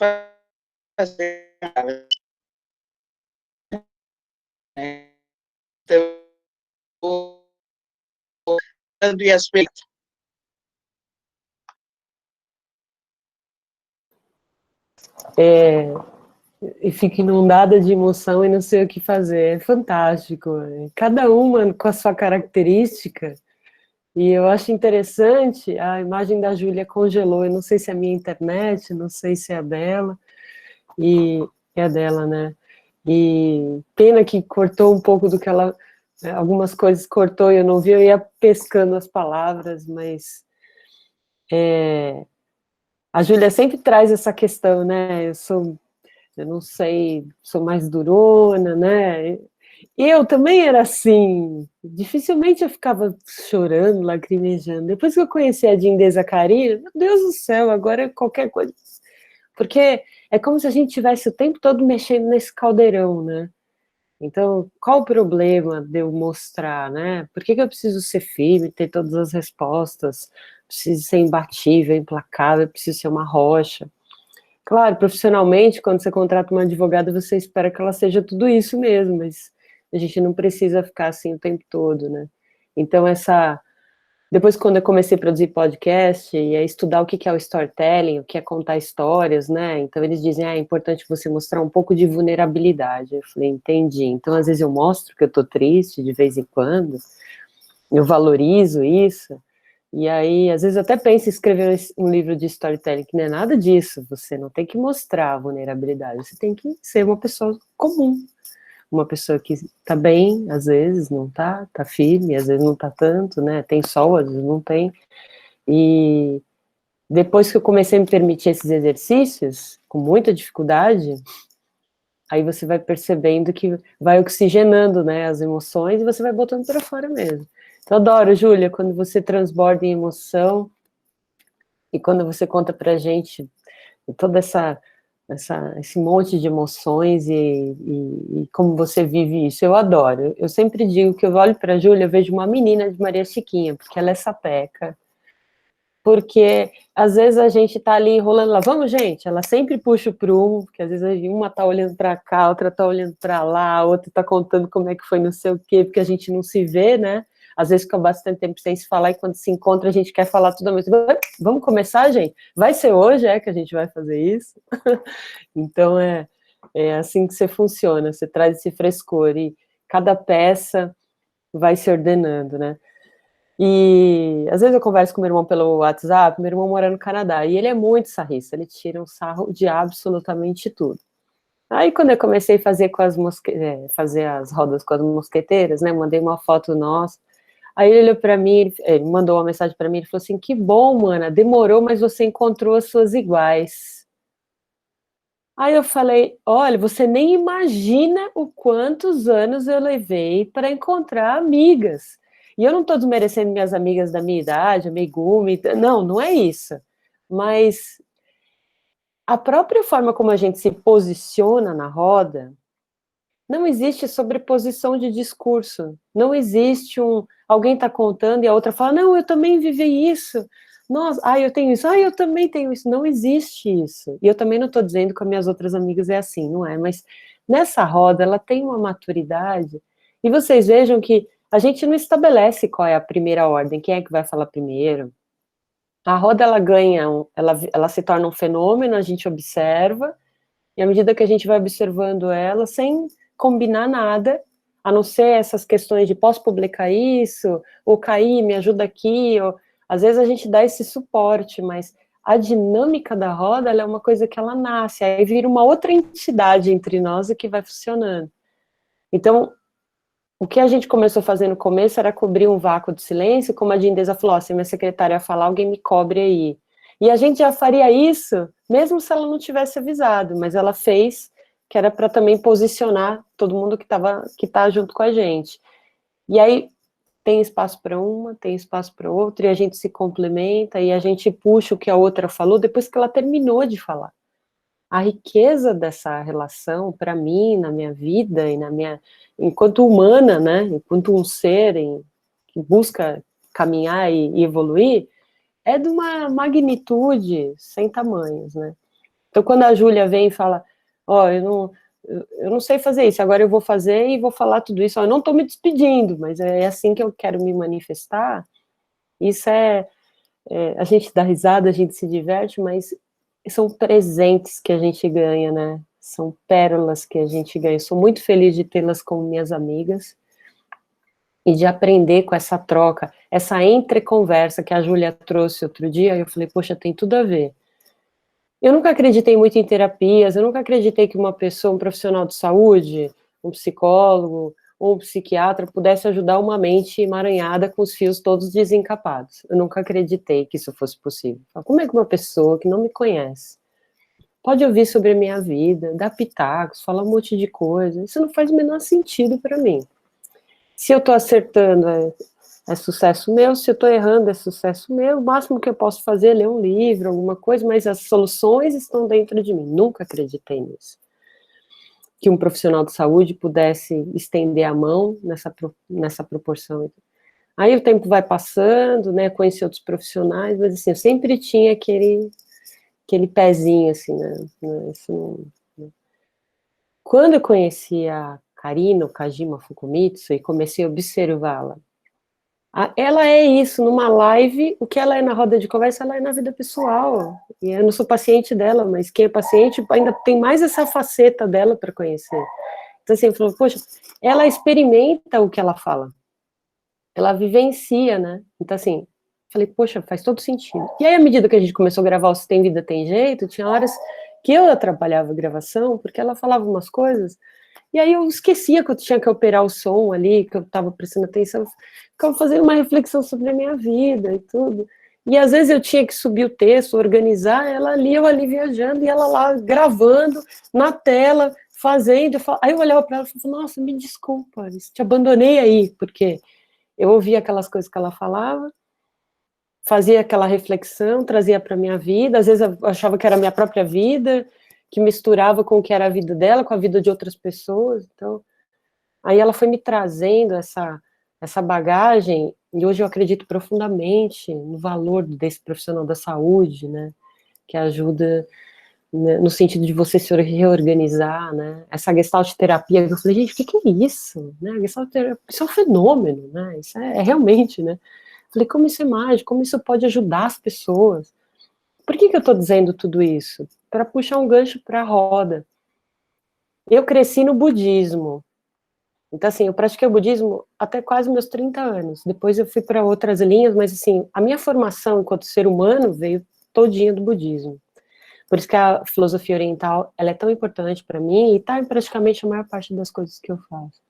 fazer. Né? Então, dando e aspecto. E fico inundada de emoção e não sei o que fazer. É fantástico. Cada uma com a sua característica. E eu acho interessante, a imagem da Júlia congelou. Eu não sei se é a minha internet, não sei se é a dela. E é a dela, né? E pena que cortou um pouco do que ela... Algumas coisas cortou e eu não vi, eu ia pescando as palavras, mas... a Júlia sempre traz essa questão, né? Eu sou eu não sei, sou mais durona, né? Eu também era assim, dificilmente eu ficava chorando, lacrimejando. Depois que eu conheci a Dindesa Carina, meu Deus do céu, agora é qualquer coisa. Porque é como se a gente tivesse o tempo todo mexendo nesse caldeirão, né? Então, qual o problema de eu mostrar, né? Por que eu preciso ser firme, ter todas as respostas? Preciso ser imbatível, implacável, preciso ser uma rocha. Claro, profissionalmente, quando você contrata uma advogada, você espera que ela seja tudo isso mesmo, mas a gente não precisa ficar assim o tempo todo, né? Então, depois, quando eu comecei a produzir podcast e a estudar o que é o storytelling, o que é contar histórias, né? Então, eles dizem, é importante você mostrar um pouco de vulnerabilidade. Eu falei, entendi. Então, às vezes eu mostro que eu tô triste de vez em quando, eu valorizo isso, e aí, às vezes, eu até penso em escrever um livro de storytelling, que não é nada disso, você não tem que mostrar a vulnerabilidade, você tem que ser uma pessoa comum, uma pessoa que tá bem, às vezes não tá firme, às vezes não tá tanto, né, tem sol, às vezes não tem, e depois que eu comecei a me permitir esses exercícios, com muita dificuldade, aí você vai percebendo que vai oxigenando, né, as emoções, e você vai botando para fora mesmo. Então, eu adoro, Júlia, quando você transborda em emoção, e quando você conta pra gente toda esse monte de emoções e como você vive isso, eu adoro. Eu sempre digo que eu olho pra Júlia, eu vejo uma menina de Maria Chiquinha, porque ela é sapeca, porque às vezes a gente tá ali enrolando lá, vamos gente, ela sempre puxa o prumo, porque às vezes uma tá olhando pra cá, outra tá olhando pra lá, a outra tá contando como é que foi não sei o quê, porque a gente não se vê, né? Às vezes fica bastante tempo sem se falar, e quando se encontra a gente quer falar tudo ao mesmo tempo. Vamos começar, gente? Vai ser hoje, que a gente vai fazer isso? Então, é assim que você funciona, você traz esse frescor, e cada peça vai se ordenando, né? E às vezes eu converso com meu irmão pelo WhatsApp, meu irmão mora no Canadá, e ele é muito sarrista, ele tira um sarro de absolutamente tudo. Aí quando eu comecei a fazer fazer as rodas com as mosqueteiras, né, mandei uma foto nossa, aí ele olhou para mim, ele mandou uma mensagem para mim, ele falou assim, que bom, mana, demorou, mas você encontrou as suas iguais. Aí eu falei, olha, você nem imagina o quantos anos eu levei para encontrar amigas. E eu não estou desmerecendo minhas amigas da minha idade, a Megumi, não é isso. Mas a própria forma como a gente se posiciona na roda, não existe sobreposição de discurso. Não existe alguém está contando e a outra fala, não, eu também vivi isso. Nossa, eu tenho isso, eu também tenho isso. Não existe isso. E eu também não estou dizendo que as minhas outras amigas é assim, não é? Mas nessa roda, ela tem uma maturidade. E vocês vejam que a gente não estabelece qual é a primeira ordem, quem é que vai falar primeiro. A roda, ela ganha, ela se torna um fenômeno, a gente observa, e à medida que a gente vai observando ela, sem combinar nada, a não ser essas questões de posso publicar isso, ou cair, me ajuda aqui, ou às vezes a gente dá esse suporte, mas a dinâmica da roda, ela é uma coisa que ela nasce, aí vira uma outra entidade entre nós e que vai funcionando. Então, o que a gente começou a fazer no começo era cobrir um vácuo de silêncio, como a Dindesa falou, se minha secretária falar, alguém me cobre aí. E a gente já faria isso, mesmo se ela não tivesse avisado, mas ela fez, que era para também posicionar todo mundo que tá junto com a gente. E aí tem espaço para uma, tem espaço para outra, e a gente se complementa, e a gente puxa o que a outra falou depois que ela terminou de falar. A riqueza dessa relação, para mim, na minha vida, e enquanto humana, né, enquanto um ser que busca caminhar e evoluir, é de uma magnitude sem tamanhos, né? Então, quando a Júlia vem e fala, eu não sei fazer isso, agora eu vou fazer e vou falar tudo isso, eu não estou me despedindo, mas é assim que eu quero me manifestar, isso a gente dá risada, a gente se diverte, mas são presentes que a gente ganha, né? São pérolas que a gente ganha. Eu sou muito feliz de tê-las como minhas amigas, e de aprender com essa troca, essa entreconversa que a Júlia trouxe outro dia, eu falei, poxa, tem tudo a ver. Eu nunca acreditei muito em terapias, eu nunca acreditei que uma pessoa, um profissional de saúde, um psicólogo ou um psiquiatra pudesse ajudar uma mente emaranhada com os fios todos desencapados. Eu nunca acreditei que isso fosse possível. Como é que uma pessoa que não me conhece pode ouvir sobre a minha vida, dar pitacos, falar um monte de coisa. Isso não faz o menor sentido para mim. Se eu estou acertando, é sucesso meu. Se eu estou errando, é sucesso meu. O máximo que eu posso fazer é ler um livro, alguma coisa, mas as soluções estão dentro de mim. Nunca acreditei nisso. Que um profissional de saúde pudesse estender a mão nessa proporção. Aí o tempo vai passando, né, conheci outros profissionais, mas assim, eu sempre tinha aquele pezinho, assim, né, Quando eu conheci a Karina, o Kajima Fukumitsu, e comecei a observá-la, ela é isso, numa live, o que ela é na roda de conversa, ela é na vida pessoal, e eu não sou paciente dela, mas quem é paciente ainda tem mais essa faceta dela para conhecer. Então assim, eu falo, poxa, ela experimenta o que ela fala, ela vivencia, né? Então, assim, falei, poxa, faz todo sentido. E aí, à medida que a gente começou a gravar o Se Tem Vida, Tem Jeito, tinha horas que eu atrapalhava a gravação, porque ela falava umas coisas, e aí eu esquecia que eu tinha que operar o som ali, que eu estava prestando atenção, eu ficava fazendo uma reflexão sobre a minha vida e tudo. E às vezes eu tinha que subir o texto, organizar, ela ali, eu ali viajando, e ela lá gravando, na tela, fazendo. Aí eu olhava para ela e falava, nossa, me desculpa, te abandonei aí, porque eu ouvia aquelas coisas que ela falava, fazia aquela reflexão, trazia para a minha vida, às vezes eu achava que era a minha própria vida, que misturava com o que era a vida dela, com a vida de outras pessoas, então, aí ela foi me trazendo essa bagagem, e hoje eu acredito profundamente no valor desse profissional da saúde, né, que ajuda, né, no sentido de você se reorganizar, né, essa gestalt terapia, eu falei, gente, o que é isso? Né, a gestalt terapia, isso é um fenômeno, né, isso é realmente, né, falei, como isso é mágico, como isso pode ajudar as pessoas? Por que eu estou dizendo tudo isso? Para puxar um gancho para a roda. Eu cresci no budismo, então assim, eu pratiquei o budismo até quase meus 30 anos, depois eu fui para outras linhas, mas assim, a minha formação enquanto ser humano veio todinha do budismo. Por isso que a filosofia oriental, ela é tão importante para mim e está em praticamente a maior parte das coisas que eu faço.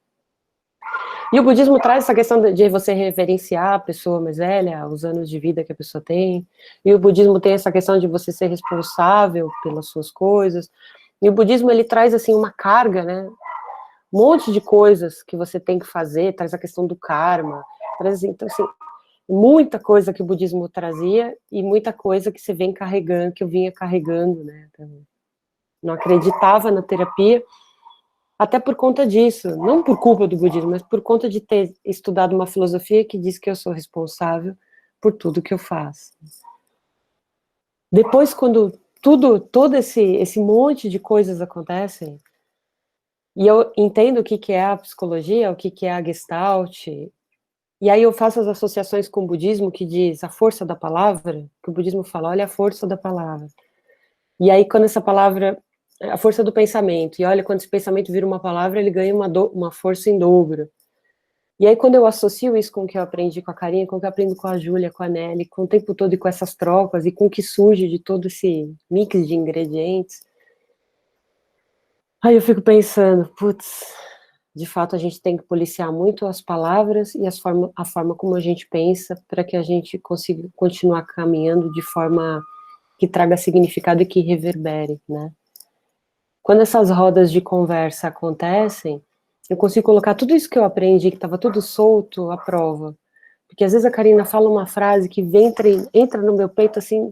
E o budismo traz essa questão de você reverenciar a pessoa mais velha, os anos de vida que a pessoa tem. E o budismo tem essa questão de você ser responsável pelas suas coisas. E o budismo, ele traz, assim, uma carga, né? Um monte de coisas que você tem que fazer, traz a questão do karma, traz, então, assim, muita coisa que o budismo trazia e muita coisa que você vem carregando, que eu vinha carregando, né? Não acreditava na terapia, até por conta disso, não por culpa do budismo, mas por conta de ter estudado uma filosofia que diz que eu sou responsável por tudo que eu faço. Depois, quando todo esse monte de coisas acontecem, e eu entendo o que é a psicologia, o que é a Gestalt, e aí eu faço as associações com o budismo, que diz a força da palavra, que o budismo fala, olha a força da palavra. E aí, quando essa palavra, a força do pensamento, e olha, quando esse pensamento vira uma palavra, ele ganha uma força em dobro. E aí, quando eu associo isso com o que eu aprendi com a Karina, com o que eu aprendo com a Júlia, com a Nelly, com o tempo todo e com essas trocas, e com o que surge de todo esse mix de ingredientes, aí eu fico pensando, putz, de fato a gente tem que policiar muito as palavras e a forma como a gente pensa, para que a gente consiga continuar caminhando de forma que traga significado e que reverbere, né? Quando essas rodas de conversa acontecem, eu consigo colocar tudo isso que eu aprendi, que estava tudo solto, à prova. Porque às vezes a Karina fala uma frase que entra no meu peito assim,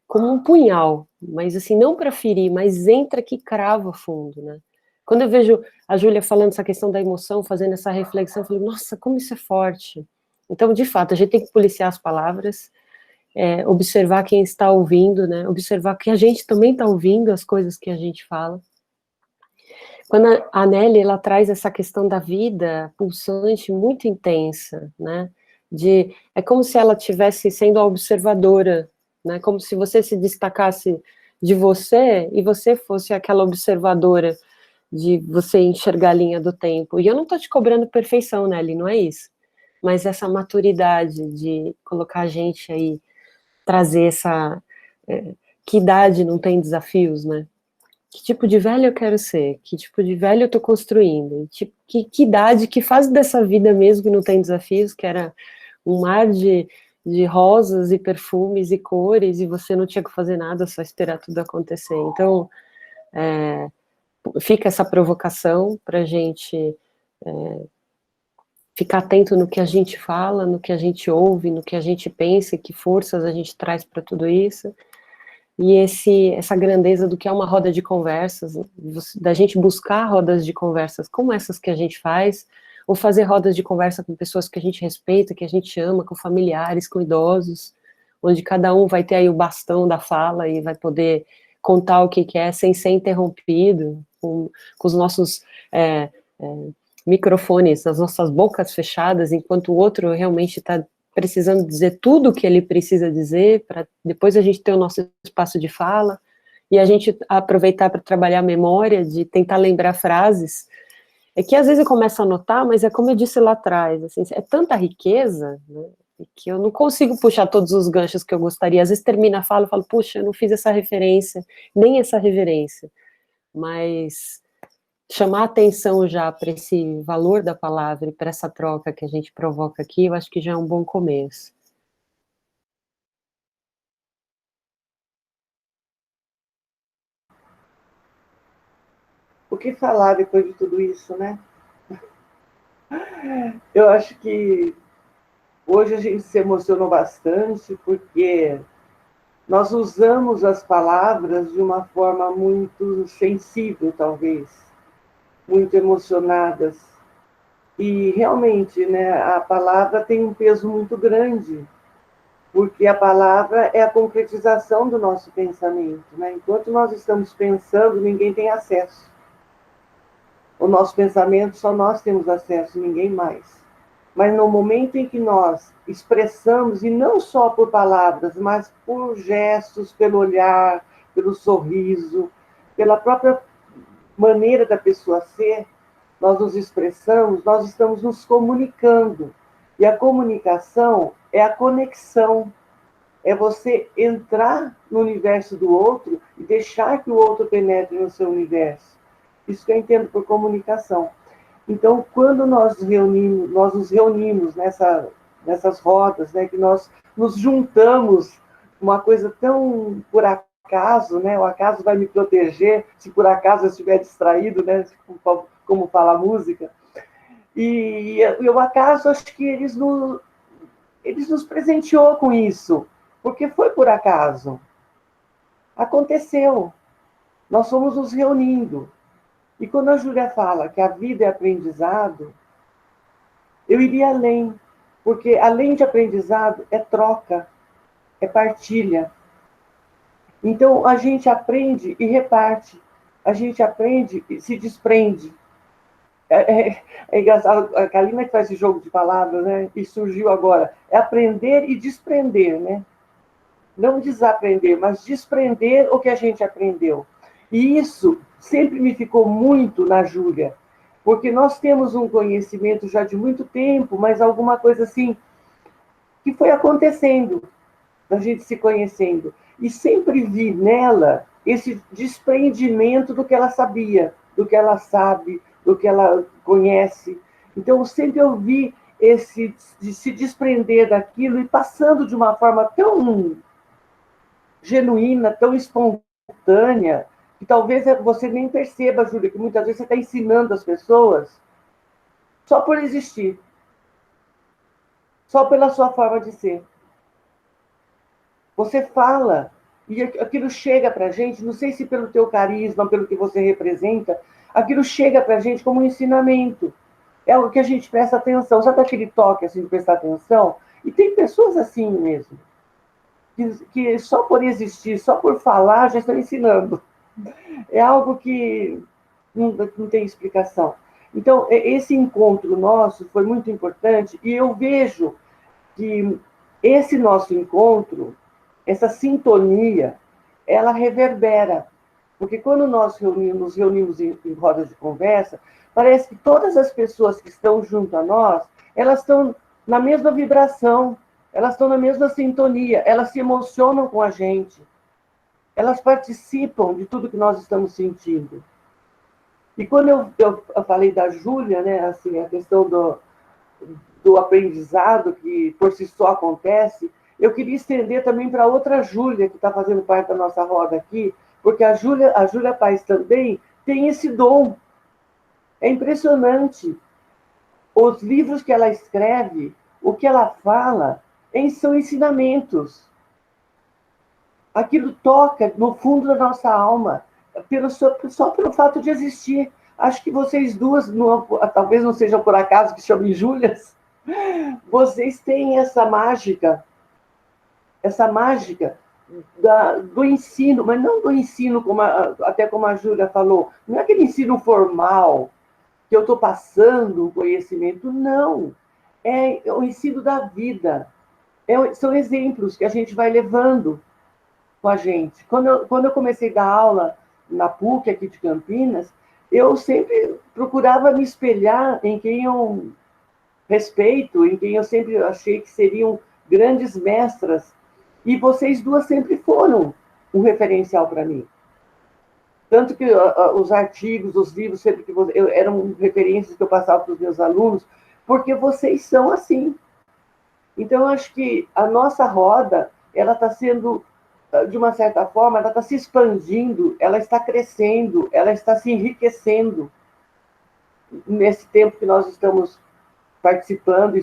como um punhal, mas assim, não para ferir, mas entra que crava fundo, né? Quando eu vejo a Júlia falando essa questão da emoção, fazendo essa reflexão, eu falo, nossa, como isso é forte. Então, de fato, a gente tem que policiar as palavras, observar quem está ouvindo, né? Observar que a gente também está ouvindo as coisas que a gente fala. Quando a Nelly, ela traz essa questão da vida pulsante muito intensa, né? É como se ela estivesse sendo a observadora, né? Como se você se destacasse de você e você fosse aquela observadora de você enxergar a linha do tempo. E eu não estou te cobrando perfeição, Nelly, não é isso. Mas essa maturidade de colocar a gente aí, trazer essa... que idade não tem desafios, né? Que tipo de velho eu quero ser? Que tipo de velho eu estou construindo? Que idade, que fase dessa vida mesmo que não tem desafios, que era um mar de de rosas e perfumes e cores, e você não tinha que fazer nada, só esperar tudo acontecer. Então, fica essa provocação para a gente ficar atento no que a gente fala, no que a gente ouve, no que a gente pensa, e que forças a gente traz para tudo isso. E essa grandeza do que é uma roda de conversas, da gente buscar rodas de conversas como essas que a gente faz, ou fazer rodas de conversa com pessoas que a gente respeita, que a gente ama, com familiares, com idosos, onde cada um vai ter aí o bastão da fala e vai poder contar o que quer sem ser interrompido, com os nossos microfones, as nossas bocas fechadas, enquanto o outro realmente está precisando dizer tudo o que ele precisa dizer, para depois a gente ter o nosso espaço de fala, e a gente aproveitar para trabalhar a memória, de tentar lembrar frases. É que às vezes eu começo a anotar, mas é como eu disse lá atrás, assim, é tanta riqueza, né, que eu não consigo puxar todos os ganchos que eu gostaria. Às vezes termina a fala e falo, puxa, eu não fiz essa referência, nem essa reverência. Mas chamar atenção já para esse valor da palavra e para essa troca que a gente provoca aqui, eu acho que já é um bom começo. O que falar depois de tudo isso, né? Eu acho que hoje a gente se emocionou bastante porque nós usamos as palavras de uma forma muito sensível, talvez, muito emocionadas. E realmente, né, a palavra tem um peso muito grande, porque a palavra é a concretização do nosso pensamento, né? Enquanto nós estamos pensando, ninguém tem acesso. O nosso pensamento, só nós temos acesso, ninguém mais. Mas no momento em que nós expressamos, e não só por palavras, mas por gestos, pelo olhar, pelo sorriso, pela própria maneira da pessoa ser, nós nos expressamos, nós estamos nos comunicando. E a comunicação é a conexão, é você entrar no universo do outro e deixar que o outro penetre no seu universo. Isso que eu entendo por comunicação. Então, quando nós nos reunimos nessas rodas, né, que nós nos juntamos, uma coisa tão por acaso, né, o acaso vai me proteger se por acaso eu estiver distraído, né, como fala a música. E o acaso, acho que eles nos presenteou com isso, porque foi por acaso. Aconteceu. Nós fomos nos reunindo. E quando a Júlia fala que a vida é aprendizado, eu iria além, porque além de aprendizado, é troca, é partilha. Então, a gente aprende e reparte, a gente aprende e se desprende. É engraçado, a Kalina que faz esse jogo de palavras, né? E surgiu agora, é aprender e desprender, né? Não desaprender, mas desprender o que a gente aprendeu. E isso sempre me ficou muito na Júlia, porque nós temos um conhecimento já de muito tempo, mas alguma coisa assim que foi acontecendo, da gente se conhecendo. E sempre vi nela esse desprendimento do que ela sabia, do que ela sabe, do que ela conhece. Então, sempre eu vi de se desprender daquilo e passando de uma forma tão genuína, tão espontânea, que talvez você nem perceba, Júlia, que muitas vezes você está ensinando as pessoas só por existir, só pela sua forma de ser. Você fala, e aquilo chega para a gente, não sei se pelo teu carisma, pelo que você representa, aquilo chega para a gente como um ensinamento. É algo que a gente presta atenção. Sabe aquele toque assim, de prestar atenção? E tem pessoas assim mesmo, que só por existir, só por falar, já estão ensinando. É algo que não tem explicação. Então, esse encontro nosso foi muito importante, e eu vejo que esse nosso encontro, essa sintonia, ela reverbera. Porque quando nós nos reunimos em rodas de conversa, parece que todas as pessoas que estão junto a nós, elas estão na mesma vibração, elas estão na mesma sintonia, elas se emocionam com a gente, elas participam de tudo que nós estamos sentindo. E quando eu falei da Júlia, né, assim, a questão do aprendizado, que por si só acontece, eu queria estender também para outra Júlia, que está fazendo parte da nossa roda aqui, porque a Júlia Paz também tem esse dom. É impressionante. Os livros que ela escreve, o que ela fala, são ensinamentos. Aquilo toca no fundo da nossa alma, só pelo fato de existir. Acho que vocês duas, talvez não sejam por acaso que chamem Júlias, vocês têm essa mágica do ensino, mas não do ensino, até como a Júlia falou, não é aquele ensino formal, que eu estou passando o conhecimento, não. É o ensino da vida. São exemplos que a gente vai levando com a gente. Quando eu comecei a dar aula na PUC, aqui de Campinas, eu sempre procurava me espelhar em quem eu respeito, em quem eu sempre achei que seriam grandes mestras, e vocês duas sempre foram um referencial para mim. Tanto que os artigos, os livros, sempre que eram referências que eu passava para os meus alunos, porque vocês são assim. Então, eu acho que a nossa roda, ela está sendo, de uma certa forma, ela está se expandindo, ela está crescendo, ela está se enriquecendo nesse tempo que nós estamos participando,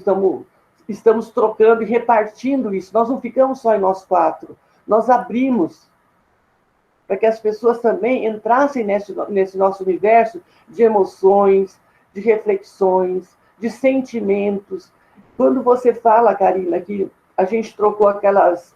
estamos trocando e repartindo isso. Nós não ficamos só em nós quatro, nós abrimos para que as pessoas também entrassem nesse nosso universo de emoções, de reflexões, de sentimentos. Quando você fala, Karina, que a gente trocou aquelas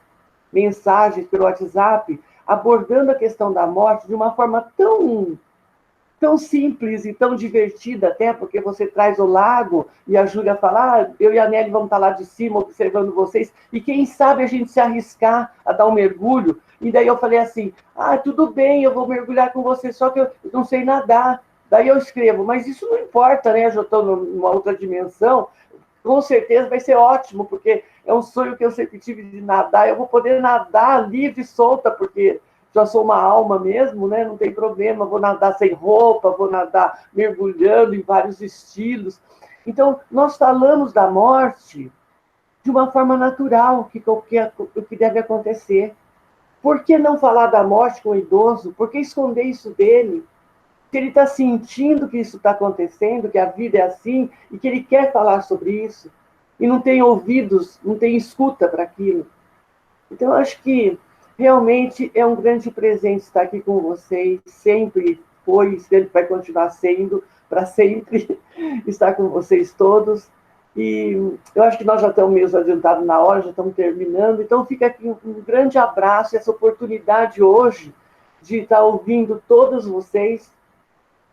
mensagens pelo WhatsApp, abordando a questão da morte de uma forma tão simples e tão divertida, até porque você traz o lago e a Júlia fala, eu e a Nelly vamos estar lá de cima observando vocês, e quem sabe a gente se arriscar a dar um mergulho. E daí eu falei assim, tudo bem, eu vou mergulhar com você, só que eu não sei nadar. Daí eu escrevo, mas isso não importa, né? Eu já estou numa outra dimensão, com certeza vai ser ótimo, porque é um sonho que eu sempre tive de nadar, eu vou poder nadar livre e solta, porque já sou uma alma mesmo, né? Não tem problema, vou nadar sem roupa, vou nadar mergulhando em vários estilos. Então, nós falamos da morte de uma forma natural, o que deve acontecer. Por que não falar da morte com o idoso? Por que esconder isso dele? Se ele está sentindo que isso está acontecendo, que a vida é assim, e que ele quer falar sobre isso, e não tem ouvidos, não tem escuta para aquilo. Então, eu acho que realmente é um grande presente estar aqui com vocês, sempre foi, sempre vai continuar sendo, para sempre estar com vocês todos. E eu acho que nós já estamos meio adiantados na hora, já estamos terminando, então fica aqui um grande abraço, essa oportunidade hoje de estar ouvindo todos vocês,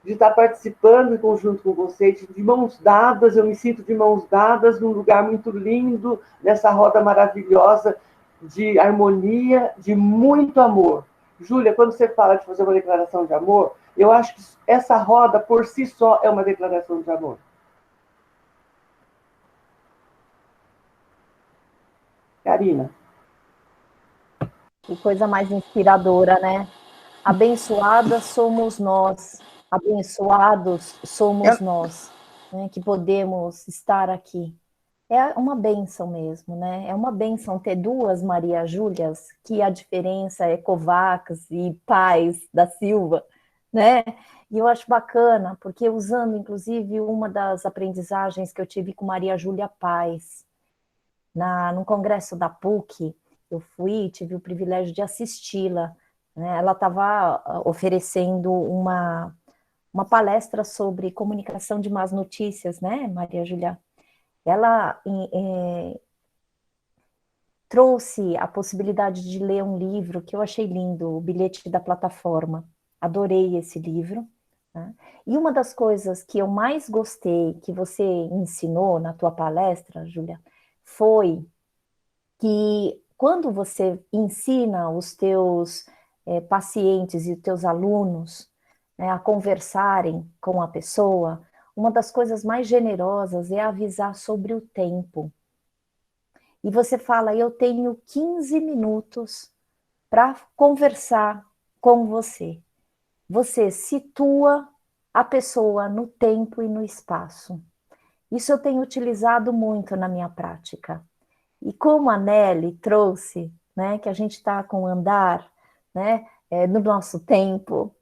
de estar participando em conjunto com vocês, de mãos dadas, eu me sinto de mãos dadas num lugar muito lindo, nessa roda maravilhosa de harmonia, de muito amor. Júlia, quando você fala de fazer uma declaração de amor, eu acho que essa roda por si só é uma declaração de amor. Karina. Que coisa mais inspiradora, né? Abençoadas somos nós, abençoados somos nós, né, que podemos estar aqui. É uma bênção mesmo, né? É uma bênção ter duas Maria Júlias, que a diferença é Kovacs e Paz da Silva, né? E eu acho bacana, porque usando, inclusive, uma das aprendizagens que eu tive com Maria Júlia Paz, no congresso da PUC, eu fui, tive o privilégio de assisti-la, né? Ela estava oferecendo uma palestra sobre comunicação de más notícias, né, Maria Júlia? Ela trouxe a possibilidade de ler um livro que eu achei lindo, O Bilhete da Plataforma. Adorei esse livro. Né? E uma das coisas que eu mais gostei, que você ensinou na tua palestra, Júlia, foi que quando você ensina os teus pacientes e os teus alunos, né, a conversarem com a pessoa, uma das coisas mais generosas é avisar sobre o tempo. E você fala, eu tenho 15 minutos para conversar com você. Você situa a pessoa no tempo e no espaço. Isso eu tenho utilizado muito na minha prática. E como a Nelly trouxe, né, que a gente está com o andar, né, no nosso tempo,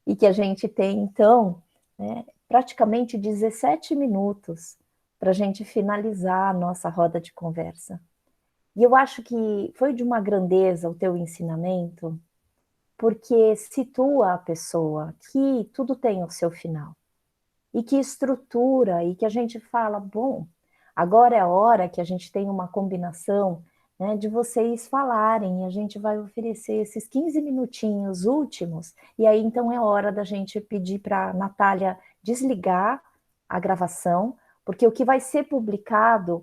e que a gente tem, então, né, praticamente 17 minutos para a gente finalizar a nossa roda de conversa. E eu acho que foi de uma grandeza o teu ensinamento, porque situa a pessoa que tudo tem o seu final. E que estrutura, e que a gente fala, bom, agora é a hora que a gente tem uma combinação, né, de vocês falarem, e a gente vai oferecer esses 15 minutinhos últimos, e aí então é hora da gente pedir para a Natália desligar a gravação, porque o que vai ser publicado